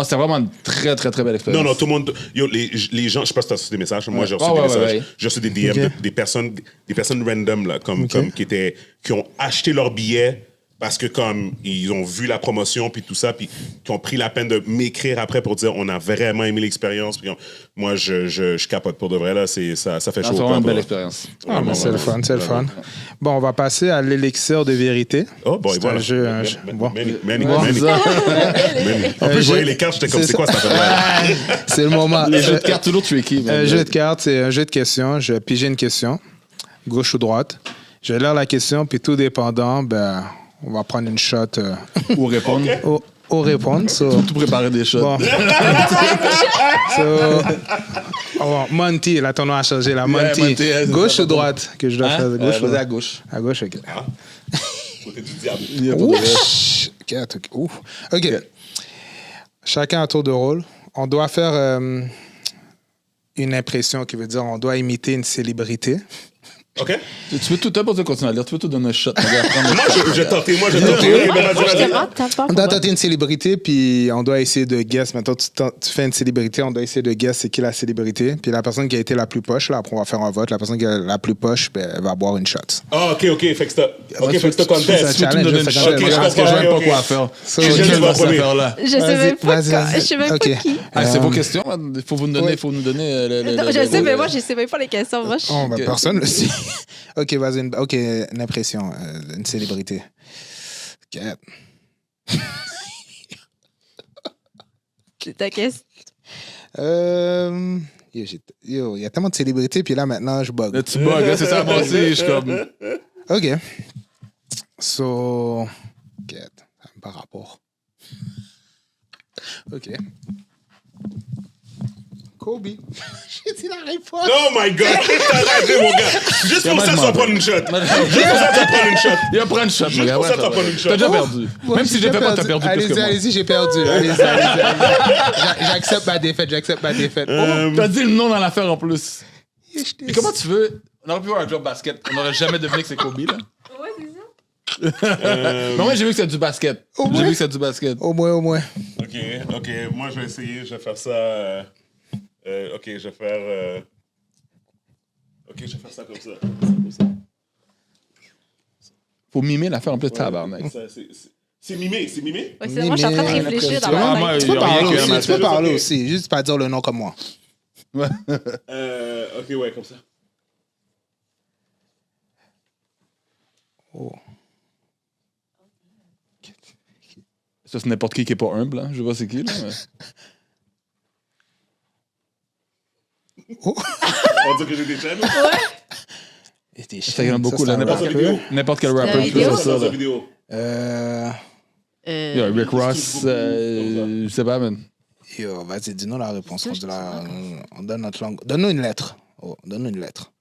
D: c'était vraiment une très, très, très belle expérience.
C: Non, tout le monde. Yo, les gens, je sais pas si tu as reçu des messages. Moi, j'ai reçu
D: Ouais,
C: des
D: ouais,
C: messages.
D: ouais.
C: J'ai reçu des DM
A: Ok.
C: des personnes random, là, comme qui ont acheté leur billet parce que, comme, ils ont vu la promotion, puis tout ça, puis qui ont pris la peine de m'écrire après pour dire on a vraiment aimé l'expérience. Puis moi, je capote pour de vrai, là. Ça fait
D: Ah,
C: chaud.
D: c'est
C: au
D: vraiment
C: cœur,
D: une belle
C: là.
D: expérience.
A: Ah, mais c'est le fun, c'est le fun. Bon, on va passer à l'élixir de vérité.
C: Oh, boy,
A: C'est
C: voilà.
A: un jeu. Bon.
C: Many.
A: Bon.
C: En plus, je voyais les cartes, j'étais comme, c'est quoi cette affaire-là?
A: C'est le moment.
D: Les jeux de cartes, toujours tricky.
A: Un jeu de cartes, c'est un jeu de questions. Je vais piger une question, gauche ou droite. Je vais lire la question, puis tout dépendant, ben, on va prendre une shot
D: Ou répondre.
A: au répondre. So,
D: Tout préparer des shots.
A: bon. Monty, là, ton nom a changé. Là. Monty.
D: Monty, c'est
A: Gauche
D: ça,
A: ou droite que je dois faire? Gauche ou
D: Vas-y à
A: droite?
D: gauche.
A: À gauche, OK.
C: Côté du diable.
D: Il y a pas de vrai.
A: Ouch! OK. Chacun un tour de rôle. On doit faire une impression qui veut dire on doit imiter une célébrité.
C: OK?
D: Tu veux tout, t'as pas besoin de continuer à lire. Tu veux tout donner un shot. Regarde, prends-le.
C: Moi, j'ai tenté.
B: Justement, t'as pas
A: On doit tenter une célébrité, puis on doit essayer de guess. Maintenant, tu fais une célébrité, on doit essayer de guess c'est qui la célébrité. Puis la personne qui a été la plus poche, là, après, on va faire un vote. La personne qui est la plus poche, ben, elle va boire une shot.
C: Ah, OK. Fait que c'est un contest.
A: C'est un challenge,
D: donner une
A: c'est
D: shot,
A: un
C: Ok,
D: moi,
C: je
D: parce que je sais même
C: comprends,
D: pas quoi
C: ok.
D: faire.
A: So,
C: Qui
A: ok.
C: j'aime
D: Quelle
C: en premier?
D: affaire-là?
B: Je sais même pas
A: Vas-y.
B: je sais même
A: Ok.
B: pas qui.
D: Ah, c'est vos questions. Il faut vous donner,
B: Non, je sais, mais moi, je sais même pas les questions. Moi,
A: Oh, ben, personne le sait. OK, vas-y. OK, une impression. Une célébrité. OK.
B: c'est ta question.
A: Yo, il y a tellement de célébrités, puis là, maintenant, je bug.
D: Là, tu bugs, là, c'est ça, moi aussi, je suis comme...
A: OK. So... OK. Par rapport. OK. Kobe. J'ai dit la réponse.
C: Oh my God! T'as raté, mon gars! Juste pour ça, tu vas prendre une shot. Juste pour ça, tu vas prendre une shot.
D: Il va prendre une shot,
C: Juste pour ça, tu vas prendre une shot.
D: T'as déjà perdu. Même si j'ai fait pas, t'as perdu plus que moi.
A: Allez-y, j'ai perdu. Allez-y. J'accepte ma défaite,
D: T'as dit le nom dans l'affaire en plus. Et comment tu veux... On aurait pu voir un job basket. On n'aurait jamais deviné que c'est Kobe, là.
B: Ouais, c'est ça.
D: Mais moi, j'ai vu que c'est du basket. J'ai vu que c'est du basket.
A: Au moins.
C: OK. Moi, je vais essayer. Je vais faire ça... OK, je vais faire... OK, je vais faire ça comme ça. Comme ça.
D: Faut mimer l'affaire en plus de tabarnak.
C: C'est mimé.
B: Ouais, moi, je suis en train de réfléchir dans
D: Ah,
B: ma
D: moi,
B: tête.
A: Tu peux
D: y a rien
A: parler
D: qui
A: aussi.
D: vient
A: Tu peux
C: à ma
A: parler
C: tête.
A: aussi. Juste pas dire le nom comme moi.
D: Ouais.
C: OK, ouais, comme ça.
A: Oh.
D: Ça, c'est n'importe qui est pas humble, hein. Je sais pas c'est qui, là. Mais...
A: Oh.
C: On dit que j'ai des chaînes.
A: Et des
D: Ça y en a beaucoup, là.
C: Dans sa vidéo.
D: N'importe quel rapper
B: La
D: peut
B: vidéo?
D: faire ça,
C: Dans sa
D: là.
C: vidéo.
D: Yeah, Rick Ross, je sais pas, man.
A: Yo, vas-y, dis-nous la réponse. On donne notre langue. Donne-nous une lettre. Oh, donne-nous une lettre.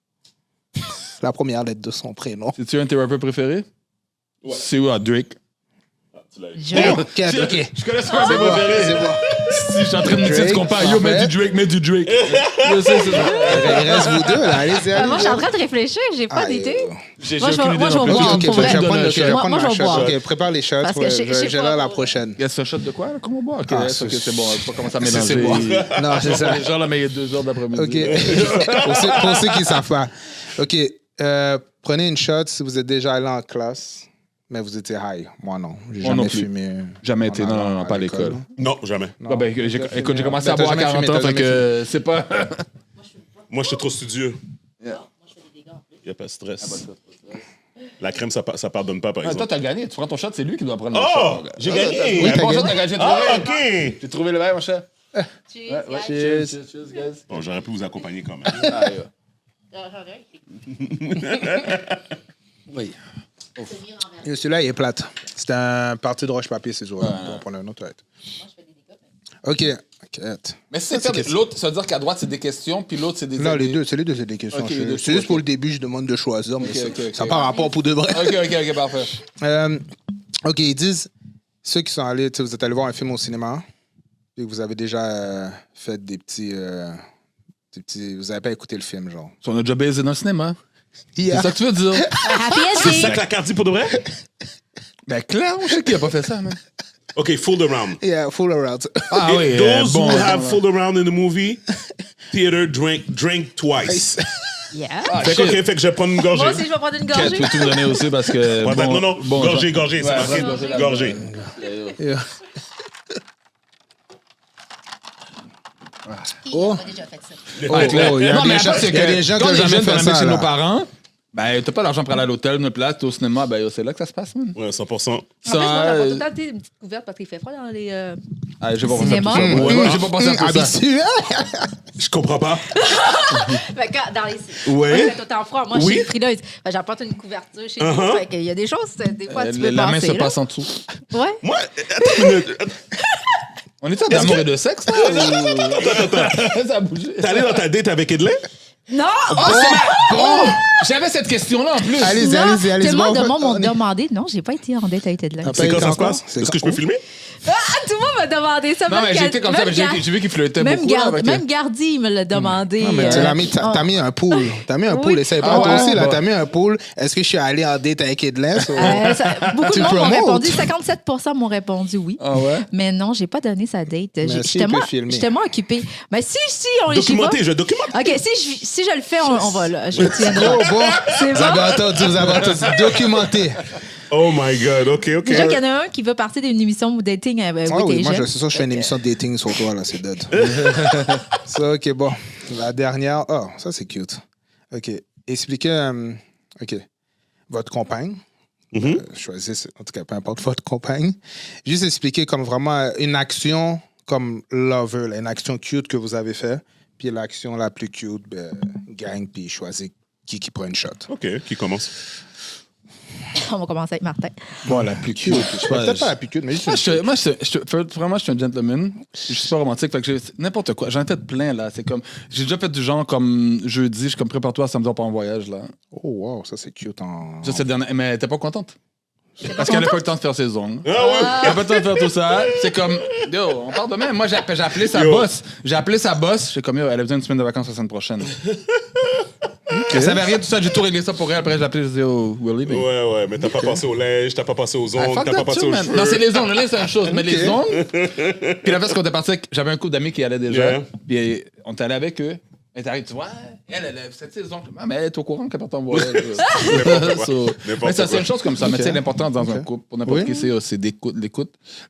A: La première lettre de son prénom.
D: C'est-tu un de tes rappeurs préférés?
C: Ouais.
D: C'est où, Drake?
C: Ah, tu l'as eu.
A: OK.
D: Je connais ça, c'est préféré.
A: C'est bon.
D: Si je suis en train de me dire,
A: Drake,
D: tu compares, yo, mets
A: parfait.
D: du Drake, mets du Drake. Je sais, c'est ça.
A: Il reste vous deux, là. Allez-y.
B: Moi, je suis en train de réfléchir. J'ai pas d'idée.
D: J'ai
B: Moi, je
D: aucune
B: vais-
D: idée
B: moi, je
D: non
B: vais
D: plus.
B: boire,
A: OK,
B: pour
A: je vais
B: vrai.
A: prendre le- je vais
B: Moi,
A: prendre
B: je
A: ma
B: vais
A: shot.
B: boire.
A: OK, prépare les shots.
B: Parce que
A: J'ai là la prochaine.
D: Il y a ce shot de quoi, là? Comment boire? Ok,
A: Ah,
D: ok,
A: c'est-
D: c'est bon. Faut pas commencer à
A: C'est
D: mélanger.
A: bon. Non, c'est ça.
D: Les gens, là, mais il y a 2 heures d'après-midi.
A: OK. Pour ceux qui ne savent pas. OK. Prenez une shot si vous êtes déjà allé en classe, mais vous étiez high. Moi, non. J'ai
D: Moi non
A: jamais
D: plus.
A: fumé.
D: Jamais été,
A: en
D: non,
A: allant
D: non, pas à l'école.
C: Non, jamais.
A: Non.
D: Ah ben, écoute, j'ai commencé à
A: Ben,
D: boire à
A: t'as jamais
D: 40 ans,
A: fumé,
D: fait que c'est pas...
C: Moi, je suis trop studieux. Il n'y a pas de stress. La crème, ça pardonne pas, par
D: Ah, toi,
C: exemple.
D: t'as gagné. Tu prends ton shot, c'est lui qui doit prendre le
C: Oh!
D: shot.
C: J'ai gagné!
D: Oui,
A: t'as
D: bon shot,
A: gagné.
D: t'as gagné. J'ai
C: Ah,
D: trouvé.
C: OK!
D: J'ai trouvé le verre, mon cher.
B: Cheers, guys.
D: Cheers, guys.
C: Bon, j'aurais pu vous accompagner quand même.
D: Ah,
A: Oui. Et celui-là, il est plate. C'est un parti de roche-papier-ciseaux. On va prendre un autre. OK.
D: Mais c'est ça, l'autre, ça veut dire qu'à droite, c'est des questions, puis l'autre, c'est des...
A: Non, les deux, c'est des questions.
D: Ok, les deux,
A: C'est juste
D: ok.
A: pour le début, je demande de choisir, mais
D: ok,
A: ça
D: ok.
A: par rapport pour de vrai.
D: Ok, parfait.
A: OK, ils disent, ceux qui sont allés, tu sais, vous êtes allés voir un film au cinéma, et que vous avez déjà fait des petits... vous n'avez pas écouté le film, genre.
D: On a déjà baisé dans le cinéma.
A: Yeah.
D: C'est ça que tu veux dire?
B: Happy
C: C'est ça
B: ending.
C: que la carte dit pour de vrai?
D: Ben, clairement, je sais qu'il a pas fait ça, man.
C: OK, fooled around.
A: Yeah, full around.
D: Ah oui,
C: Those
D: bon.
C: who have fooled around in the movie, theater drink twice.
B: Yeah.
C: Fait que, OK, fait que je vais prendre une gorgée.
B: Moi aussi, je vais prendre une
D: Kate,
B: gorgée.
D: tu peux tout me donner aussi parce que...
C: Ouais,
D: bon,
C: non,
D: bon,
C: gorgée,
D: genre-
C: c'est
D: Ouais,
C: marqué.
D: gorgée,
C: Gorgée.
A: Yeah.
B: Qui
A: Oh.
B: a déjà fait ça?
D: Ouais, clair.
A: il y a
D: Non,
A: des
D: mais
A: gens-
D: après, c'est
A: il y a
D: que
A: des gens qui
D: quand
A: ont
D: les
A: jamais
D: jeunes
A: fait
D: vont
A: ça,
D: chez
A: là.
D: nos parents, ben, t'as pas l'argent pour aller à l'hôtel, une place, t'es au cinéma, ben, c'est là que ça se passe, man.
C: Ouais, 100%.
B: En plus, moi,
D: Ça,
B: j'apporte tout le temps une petite couverte parce qu'il fait froid dans les...
D: Ah, j'ai pas pensé à
B: Cinéma.
D: tout ça. Ouais, j'ai pas pensé à tout ça.
A: Habituel.
C: Je comprends pas.
B: Fait que dans les...
C: Ouais.
B: Il fait tout le temps froid. Moi, je
C: Oui.
B: suis frileuse. Fait que j'apporte une couverture chez nous.
C: Uh-huh.
B: Fait qu'il y a des choses, des fois, tu peux
D: La main
B: passer,
D: se
B: là.
D: passe en dessous.
B: Ouais.
C: Moi, attends une minute.
D: On est-tu d'amour et de sexe, là?
C: Attends.
D: Ça a bougé.
C: T'es allé dans ta date avec Edley?
B: Non!
D: J'avais cette question-là en plus.
A: Allez-y.
B: Tellement de
A: Bon,
B: monde m'ont demandé. Non, j'ai pas été en date avec Ted Lasso.
C: C'est quand ça se passe?
A: C'est
C: Est-ce que je peux filmer?
B: Ah, tout le monde m'a demandé ça.
D: Non, mais j'étais comme ça, mais j'ai vu qu'il flirtait beaucoup.
B: Même Gardy me l'a demandé.
A: Non, mais tu l'as mis, t'as mis un pool. T'as mis un pool. Essaye pas. Toi aussi, là, t'as mis un pool. Est-ce que je suis allé en date avec Edless?
B: Beaucoup
A: Tu
B: de monde m'ont
A: promotes?
B: répondu. 57% m'ont répondu oui.
D: Ah ouais?
B: Mais non, j'ai pas donné sa date.
A: si,
B: J'étais
A: il peut filmer.
B: tellement occupée. Mais si on j'y
C: Documenter,
B: vais.
C: je documente.
B: OK, si je le fais, on va là. Je tiendrai.
A: Oh, bon.
B: C'est
A: Vous
B: bon?
A: avez entendu. Documenté.
C: Oh my God, OK.
B: Déjà qu'il y en a un qui veut partir d'une émission de dating avec
A: Ah oui, moi,
B: Asian.
A: c'est sûr, je fais une émission de dating sur toi, là, c'est dead. Ça, OK, bon. La dernière. Oh, ça, c'est cute. OK. Expliquez, OK, votre compagne. Choisissez, en tout cas, peu importe votre compagne. Juste expliquer comme vraiment une action comme lover, là, une action cute que vous avez fait. Puis l'action la plus cute, ben, gang, puis choisir qui prend une shot.
C: OK, qui commence?
B: On va commencer avec Martin.
A: Bon, la plus cute. Peut-être pas la plus cute, mais juste
D: Vraiment, je suis un gentleman. Je suis pas romantique. Fait que n'importe quoi. J'en ai fait plein, là. C'est comme. J'ai déjà fait du genre comme jeudi, je suis comme prépare-toi samedi pour un voyage, là.
A: Oh, wow, ça, c'est cute.
D: Ça, c'est le dernier. Mais t'es pas contente? Parce qu'elle n'a pas eu le temps de faire ses ongles.
C: Ah ouais?
D: Elle n'a pas eu le temps de faire tout ça. C'est comme, yo, on part demain. Moi, j'ai appelé sa
C: Yo.
D: boss. J'ai appelé sa boss. J'ai comme, yo, elle a besoin d'une semaine de vacances la semaine prochaine. Elle savait rien de tout ça. J'ai tout réglé ça pour elle. Après, j'ai appelé, j'ai dit, oh, we're leaving.
C: Ouais, mais t'as pas passé au linge, t'as pas passé aux
D: Ah,
C: ongles,
D: fuck
C: t'as pas
D: that
C: passé
D: too,
C: aux
D: man.
C: cheveux.
D: Non, c'est les ongles. Là, c'est une chose. Mais les ongles. Puis la fois qu'on était parti, j'avais un couple d'amis qui allait déjà.
C: Yeah.
D: Puis on est allé avec eux. Elle t'arrive, tu vois, elle a fait ses ongles. Ah, mais elle est au courant qu'elle part en voyage.
C: N'importe quoi.
D: So,
C: N'importe
D: mais ça, c'est
C: quoi.
D: une chose comme ça. Mais tu sais,
A: Ok.
D: l'important dans un
A: Ok.
D: couple, pour n'importe
A: Oui.
D: qui, c'est l'écoute.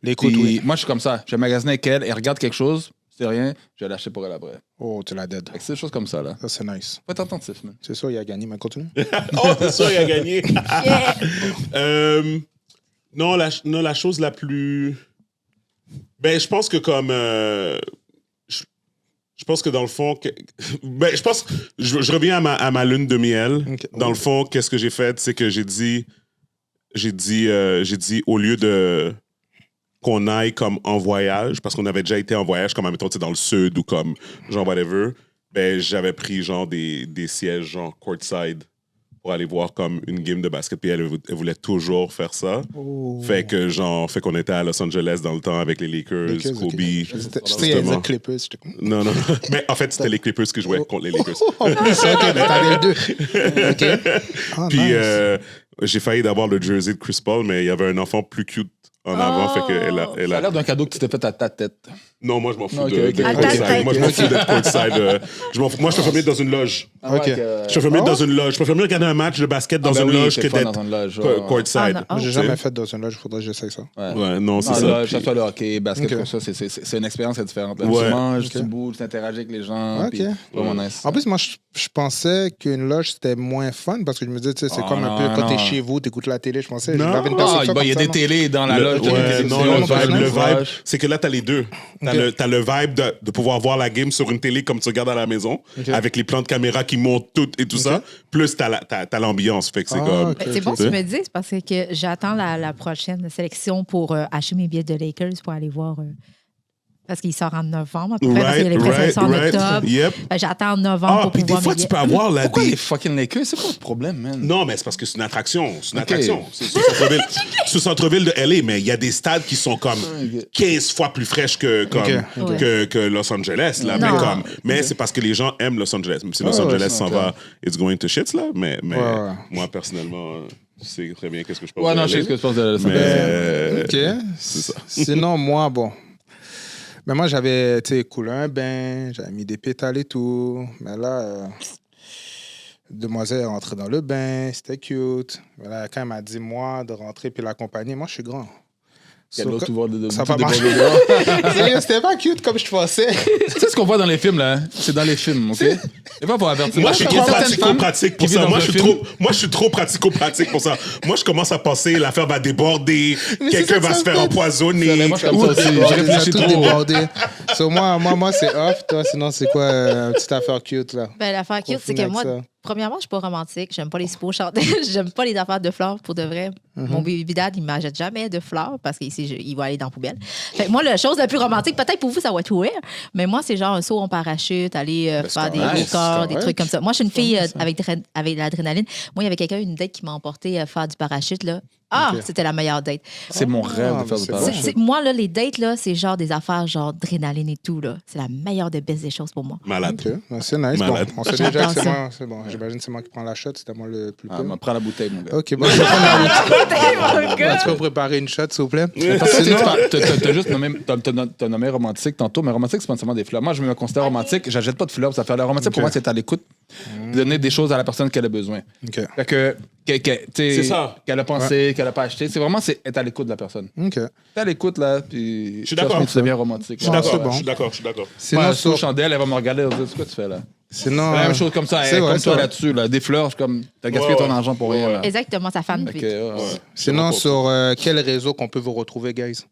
A: L'écoute,
D: Puis
A: oui.
D: moi, je suis comme ça. Je vais magasiner avec elle, elle regarde quelque chose, c'est rien, je vais l'acheter pour elle après.
A: Oh, tu l'as dead.
D: Fait que c'est des choses comme ça, là.
A: Ça, c'est nice.
D: Faut être attentif, man.
A: C'est sûr, il a gagné, mais continue.
C: Oh, c'est sûr, il a gagné.
B: Yeah.
C: Non, la chose la plus... Ben, je pense que comme... je pense que dans le fond... Ben, je pense... Je reviens à ma lune de miel.
A: Ok.
C: Dans le fond, qu'est-ce que j'ai fait? C'est que j'ai dit, au lieu de... qu'on aille comme en voyage, parce qu'on avait déjà été en voyage, comme, admettons, tu sais, dans le sud ou comme, genre, whatever, ben, j'avais pris, genre, des sièges, genre, courtside pour aller voir, comme, une game de basket. Puis elle voulait toujours faire ça.
A: Oh.
C: Fait qu'on était à Los Angeles dans le temps avec les Lakers,
A: Lakers,
C: Kobe.
A: ok. Je sais, il y a
C: justement.
A: les Clippers. J'étais comme...
C: Non. Mais en fait, c'était les Clippers qui jouaient contre les Lakers.
A: En plus, ok, mais t'avais les deux. OK. Ah,
C: Puis
A: nice.
C: j'ai failli d'avoir le jersey de Chris Paul, mais il y avait un enfant plus cute en avant. Fait qu'elle a...
D: Ça a l'air d'un cadeau que tu t'es fait à ta tête.
C: Non, moi, je m'en fous
D: Ok,
C: de
D: ok.
B: À ta
C: courtside.
B: tête.
C: Moi, je m'en fous d'être courtside. Moi, je préfère mieux être dans une loge.
A: Ok.
C: Je préfère mieux être dans une loge. Je préfère mieux regarder un match de basket dans une loge que d'être
D: dans une loge.
C: courtside.
B: Ah, non.
A: Moi, j'ai
C: tu sais.
A: jamais fait dans une loge, il faudrait que j'essaye ça.
C: Ouais, non, c'est
D: Non,
C: ça.
D: là, que
C: Puis-
D: ce soit le hockey, basket,
A: Ok.
D: comme ça, c'est une expérience différente. Là.
C: Ouais.
D: Tu manges,
A: Ok.
D: tu bouges, tu interagis avec les gens.
A: Ok.
D: Puis, vraiment nice.
A: En plus, moi, je pensais qu'une loge, c'était moins fun parce que je me disais, tu sais, c'est
D: Oh,
A: comme un
D: non,
A: peu quand
D: non.
A: t'es chez vous, t'écoutes la télé. Je pensais,
C: Non.
A: j'avais une
D: Ah,
A: perception
D: il y a
A: comme
D: des
A: ça,
D: télés dans la loge.
C: Ouais, non, le vibe,
D: vibe.
C: c'est que là, t'as les deux. T'as le vibe de pouvoir voir la game sur une télé comme tu regardes à la maison,
A: Ok.
C: avec les plans de caméra qui montent toutes et tout ça. Plus t'as l'ambiance. Fait que c'est
A: Ah,
C: comme...
A: ok.
B: Ben, c'est bon que
C: ok.
B: tu me dises parce que j'attends la prochaine sélection pour acheter mes billets de Lakers pour aller voir. Parce qu'il sort en novembre, à peu près, parce qu'il y a les présélections en octobre.
C: Yep.
B: J'attends en novembre
C: Ah,
B: pour
C: puis des
B: pouvoir
C: fois,
B: mes
C: tu
B: billets.
C: peux avoir la...
D: Pourquoi
C: des-
D: les fucking Lakers? C'est quoi le problème, man?
C: Non, mais c'est parce que c'est une attraction. C'est une
D: Ok.
C: attraction. C'est sur le centre-ville. C'est au centre-ville de LA, mais il y a des stades qui sont comme 15 fois plus fraîches que Los Angeles. Là.
B: Non.
C: Mais c'est parce que les gens aiment Los Angeles. Même si Los
A: Ouais,
C: Angeles
A: ouais,
C: s'en
D: ok.
C: va, it's going to shit, là. Mais
A: Ouais.
C: moi, personnellement, je sais très bien qu'est-ce que je pense.
D: Ouais,
C: de
D: non, je sais
C: LA.
D: ce que tu penses de ça.
C: Mais...
A: OK. Sinon, moi, bon. Mais moi, j'avais, tu sais, coulé un bain, j'avais mis des pétales et tout. Mais là, demoiselle est rentrée dans le bain, c'était cute. Mais là, quand elle m'a dit, moi, de rentrer puis l'accompagner, moi, je suis grand.
D: Il y a
A: So,
D: l'autre pouvoir de
A: ça
D: tout
A: va marcher.
D: débordement.
A: Sérieux, c'était pas cute comme je pensais.
D: Tu sais ce qu'on voit dans les films, là? C'est dans les films, OK? C'est pas pour avertir.
C: Moi, je suis
D: Il y a
C: trop
D: certaines femmes
C: pratico-pratique pour
D: qui
C: ça.
D: vivent
C: Moi,
D: dans
C: je
D: un
C: suis
D: film.
C: trop, pratico-pratique pour ça. Moi, je commence à penser, l'affaire va déborder,
A: Mais
C: quelqu'un
A: c'est ça
C: va
A: que
C: se
A: ça
C: faire
A: fait.
C: empoisonner.
D: Mais moi, je suis comme ça aussi.
A: Débordé,
D: J'ai réfléchi
A: ça a tout
D: trop.
A: débordé. So, moi, c'est off. Toi, sinon, c'est quoi une petite affaire cute, là?
B: Ben, l'affaire cute,
A: Pour
B: c'est que
A: finir
B: moi,
A: avec ça.
B: premièrement, je suis pas romantique. J'aime pas les suppos chantés. J'aime pas les affaires de fleurs, pour de vrai. Mon baby dad, il m'achète jamais de fleurs parce qu'il va aller dans la poubelle. Fait que moi, la chose la plus romantique, peut-être pour vous, ça va être weird, mais moi, c'est genre un saut en parachute, aller faire des hauts corps, des trucs comme ça. Moi, je suis une fille avec de l'adrénaline. Moi, il y avait quelqu'un, une date qui m'a emporté à faire du parachute, là. C'était la meilleure date.
D: C'est mon rêve de faire du parachute.
B: Moi, là, les dates, là, c'est genre des affaires genre d'adrénaline et tout, là. C'est la meilleure des belles des choses pour moi.
C: Malade.
A: OK. C'est nice.
C: Malade.
A: Bon, on sait déjà que c'est moi. C'est bon. J'imagine que c'est moi qui prends la shot. C'était moi le plus peu.
D: Prends la bouteille, mon gars.
A: OK, bon, je vais prendre la bouteille.
B: gars.
A: Tu peux préparer une shot, s'il vous plaît?
D: Parce que t'as juste nommé, t'as nommé romantique tantôt, mais romantique, c'est pas nécessairement des fleurs. Moi, je me considère romantique, j'achète pas de fleurs. Ça fait la romantique, pour moi, c'est à l'écoute, donner des choses à la personne qu'elle a besoin.
A: OK.
D: Fait que,
C: C'est ça.
D: qu'elle a pensé, qu'elle a pas acheté. C'est vraiment, c'est être à l'écoute de la personne.
A: OK.
D: T'es à l'écoute, là, puis.
C: Je suis d'accord.
D: Tu deviens romantique.
C: Je suis d'accord.
A: c'est bon.
C: Je suis d'accord. Je suis d'accord.
A: Sinon,
D: Moi,
A: sur-
D: sous chandelle, elle va me regarder et dire, c'est quoi tu fais là?
A: Sinon,
D: La même chose comme ça,
A: c'est
D: elle,
A: vrai,
D: comme
A: c'est
D: toi
A: vrai.
D: là-dessus, là, des fleurs, je suis comme, t'as gaspillé
C: Ouais,
D: ton argent pour rien. là.
B: Exactement, sa fan.
D: Fait que, ouais.
A: Sinon, sur quel réseau qu'on peut vous retrouver, guys?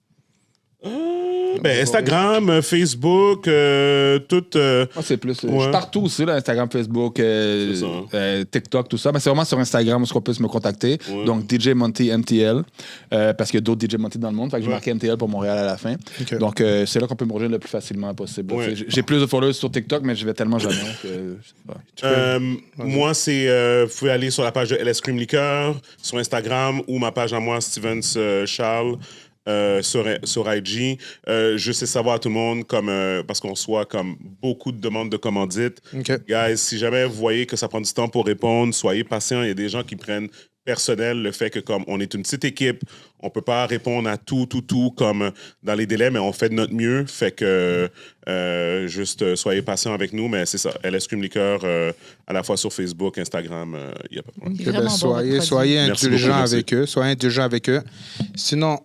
C: Ben, Instagram, Facebook, tout.
D: Moi, c'est plus. Je suis partout aussi, là, Instagram, Facebook, TikTok, tout ça. Mais c'est vraiment sur Instagram où on peut me contacter.
C: Ouais.
D: Donc, DJ Monty MTL. Parce qu'il y a d'autres DJ Monty dans le monde. Fait que j'ai marqué MTL pour Montréal à la fin.
A: Ok.
D: Donc, c'est là qu'on peut me rejoindre le plus facilement possible.
C: Ouais.
D: J'ai plus de followers sur TikTok, mais je vais tellement jamais. Que, je sais pas.
C: Moi, c'est. Vous pouvez aller sur la page de LS Cream Liqueur sur Instagram ou ma page à moi, Stevens Charles. Sur IG, je sais savoir à tout le monde comme parce qu'on soit comme beaucoup de demandes de commandites.
A: OK.
C: Guys, si jamais vous voyez que ça prend du temps pour répondre, soyez patients. Il y a des gens qui prennent personnel le fait que comme on est une petite équipe, on peut pas répondre à tout comme dans les délais, mais on fait de notre mieux. Fait que juste soyez patients avec nous, mais c'est ça. LS Cream Liqueur à la fois sur Facebook, Instagram, il y a pas de problème.
A: Ok, ben,
B: Vraiment bon, votre
A: soyez
C: Merci
A: indulgents
C: beaucoup, merci.
A: avec eux. Soyez indulgents avec eux. Sinon,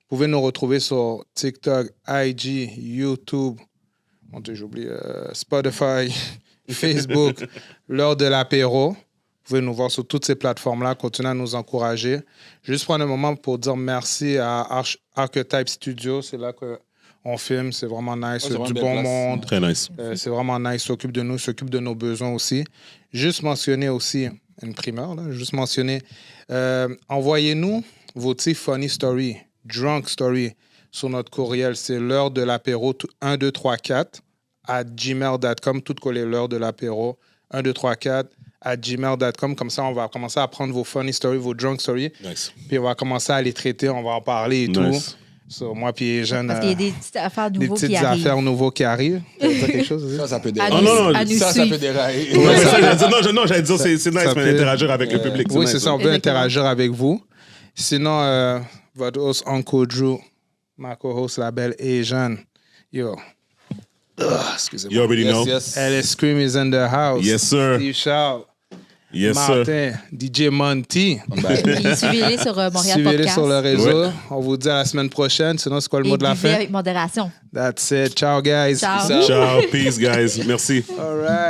A: vous pouvez nous retrouver sur TikTok, IG, YouTube, mon Dieu, j'oublie, Spotify, Facebook, l'heure de l'apéro. Vous pouvez nous voir sur toutes ces plateformes-là. Continuez à nous encourager. Juste prendre un moment pour dire merci à Archetype Studio. C'est là qu'on filme. C'est vraiment nice.
D: c'est
A: C'est
D: vraiment
A: du
D: une
A: bon
D: belle place.
A: monde.
C: Très nice.
A: C'est vraiment nice, s'occupe de nous, s'occupe de nos besoins aussi. Juste mentionner aussi, une primeur, là, juste mentionner, envoyez-nous vos petits funny stories, drunk story sur notre courriel. C'est l'heure de l'apéro 1234 @gmail.com, tout collé l'heure de l'apéro 1234 @gmail.com. Comme ça, on va commencer à prendre vos funny stories, vos drunk stories,
C: Nice.
A: puis on va commencer à les traiter, on va en parler et
C: Nice.
A: tout. So, moi puis Jeanne,
B: Parce qu'il y a des petites affaires
A: des
B: nouveaux
A: petites
B: qui arrivent.
A: affaires nouveaux qui arrivent. Tu veux dire quelque chose? Zé?
D: Ça peut
B: À
D: dérailler.
B: nous,
C: non,
B: à nous
D: Ça
B: suivre.
D: peut dérailler.
C: Ouais, ça, j'allais dire, non, j'allais dire, c'est nice,
A: Ça
C: mais
A: peut-
C: interagir avec le public.
A: Oui,
C: nice,
A: c'est ça. On veut
B: Exactement.
A: interagir avec vous. Sinon, votre host, Uncle Drew, ma co-host, la belle et Jeanne. Yo. Excusez-moi.
C: You already know.
D: Yes.
A: LS Scream is in the house.
C: Yes, sir.
A: Steve Charles.
C: Yes, sir.
A: Martin. DJ Monty.
B: Puis suivez-les sur Montréal
A: Suivez-les
B: Podcast.
A: sur le réseau.
C: Ouais.
A: On vous dit à la semaine prochaine. Sinon, c'est quoi le
B: Et
A: mot de la
B: buvez
A: fin?
B: avec modération.
A: That's it. Ciao, guys.
B: Ciao.
C: Ciao. Peace, guys. Merci.
A: All right.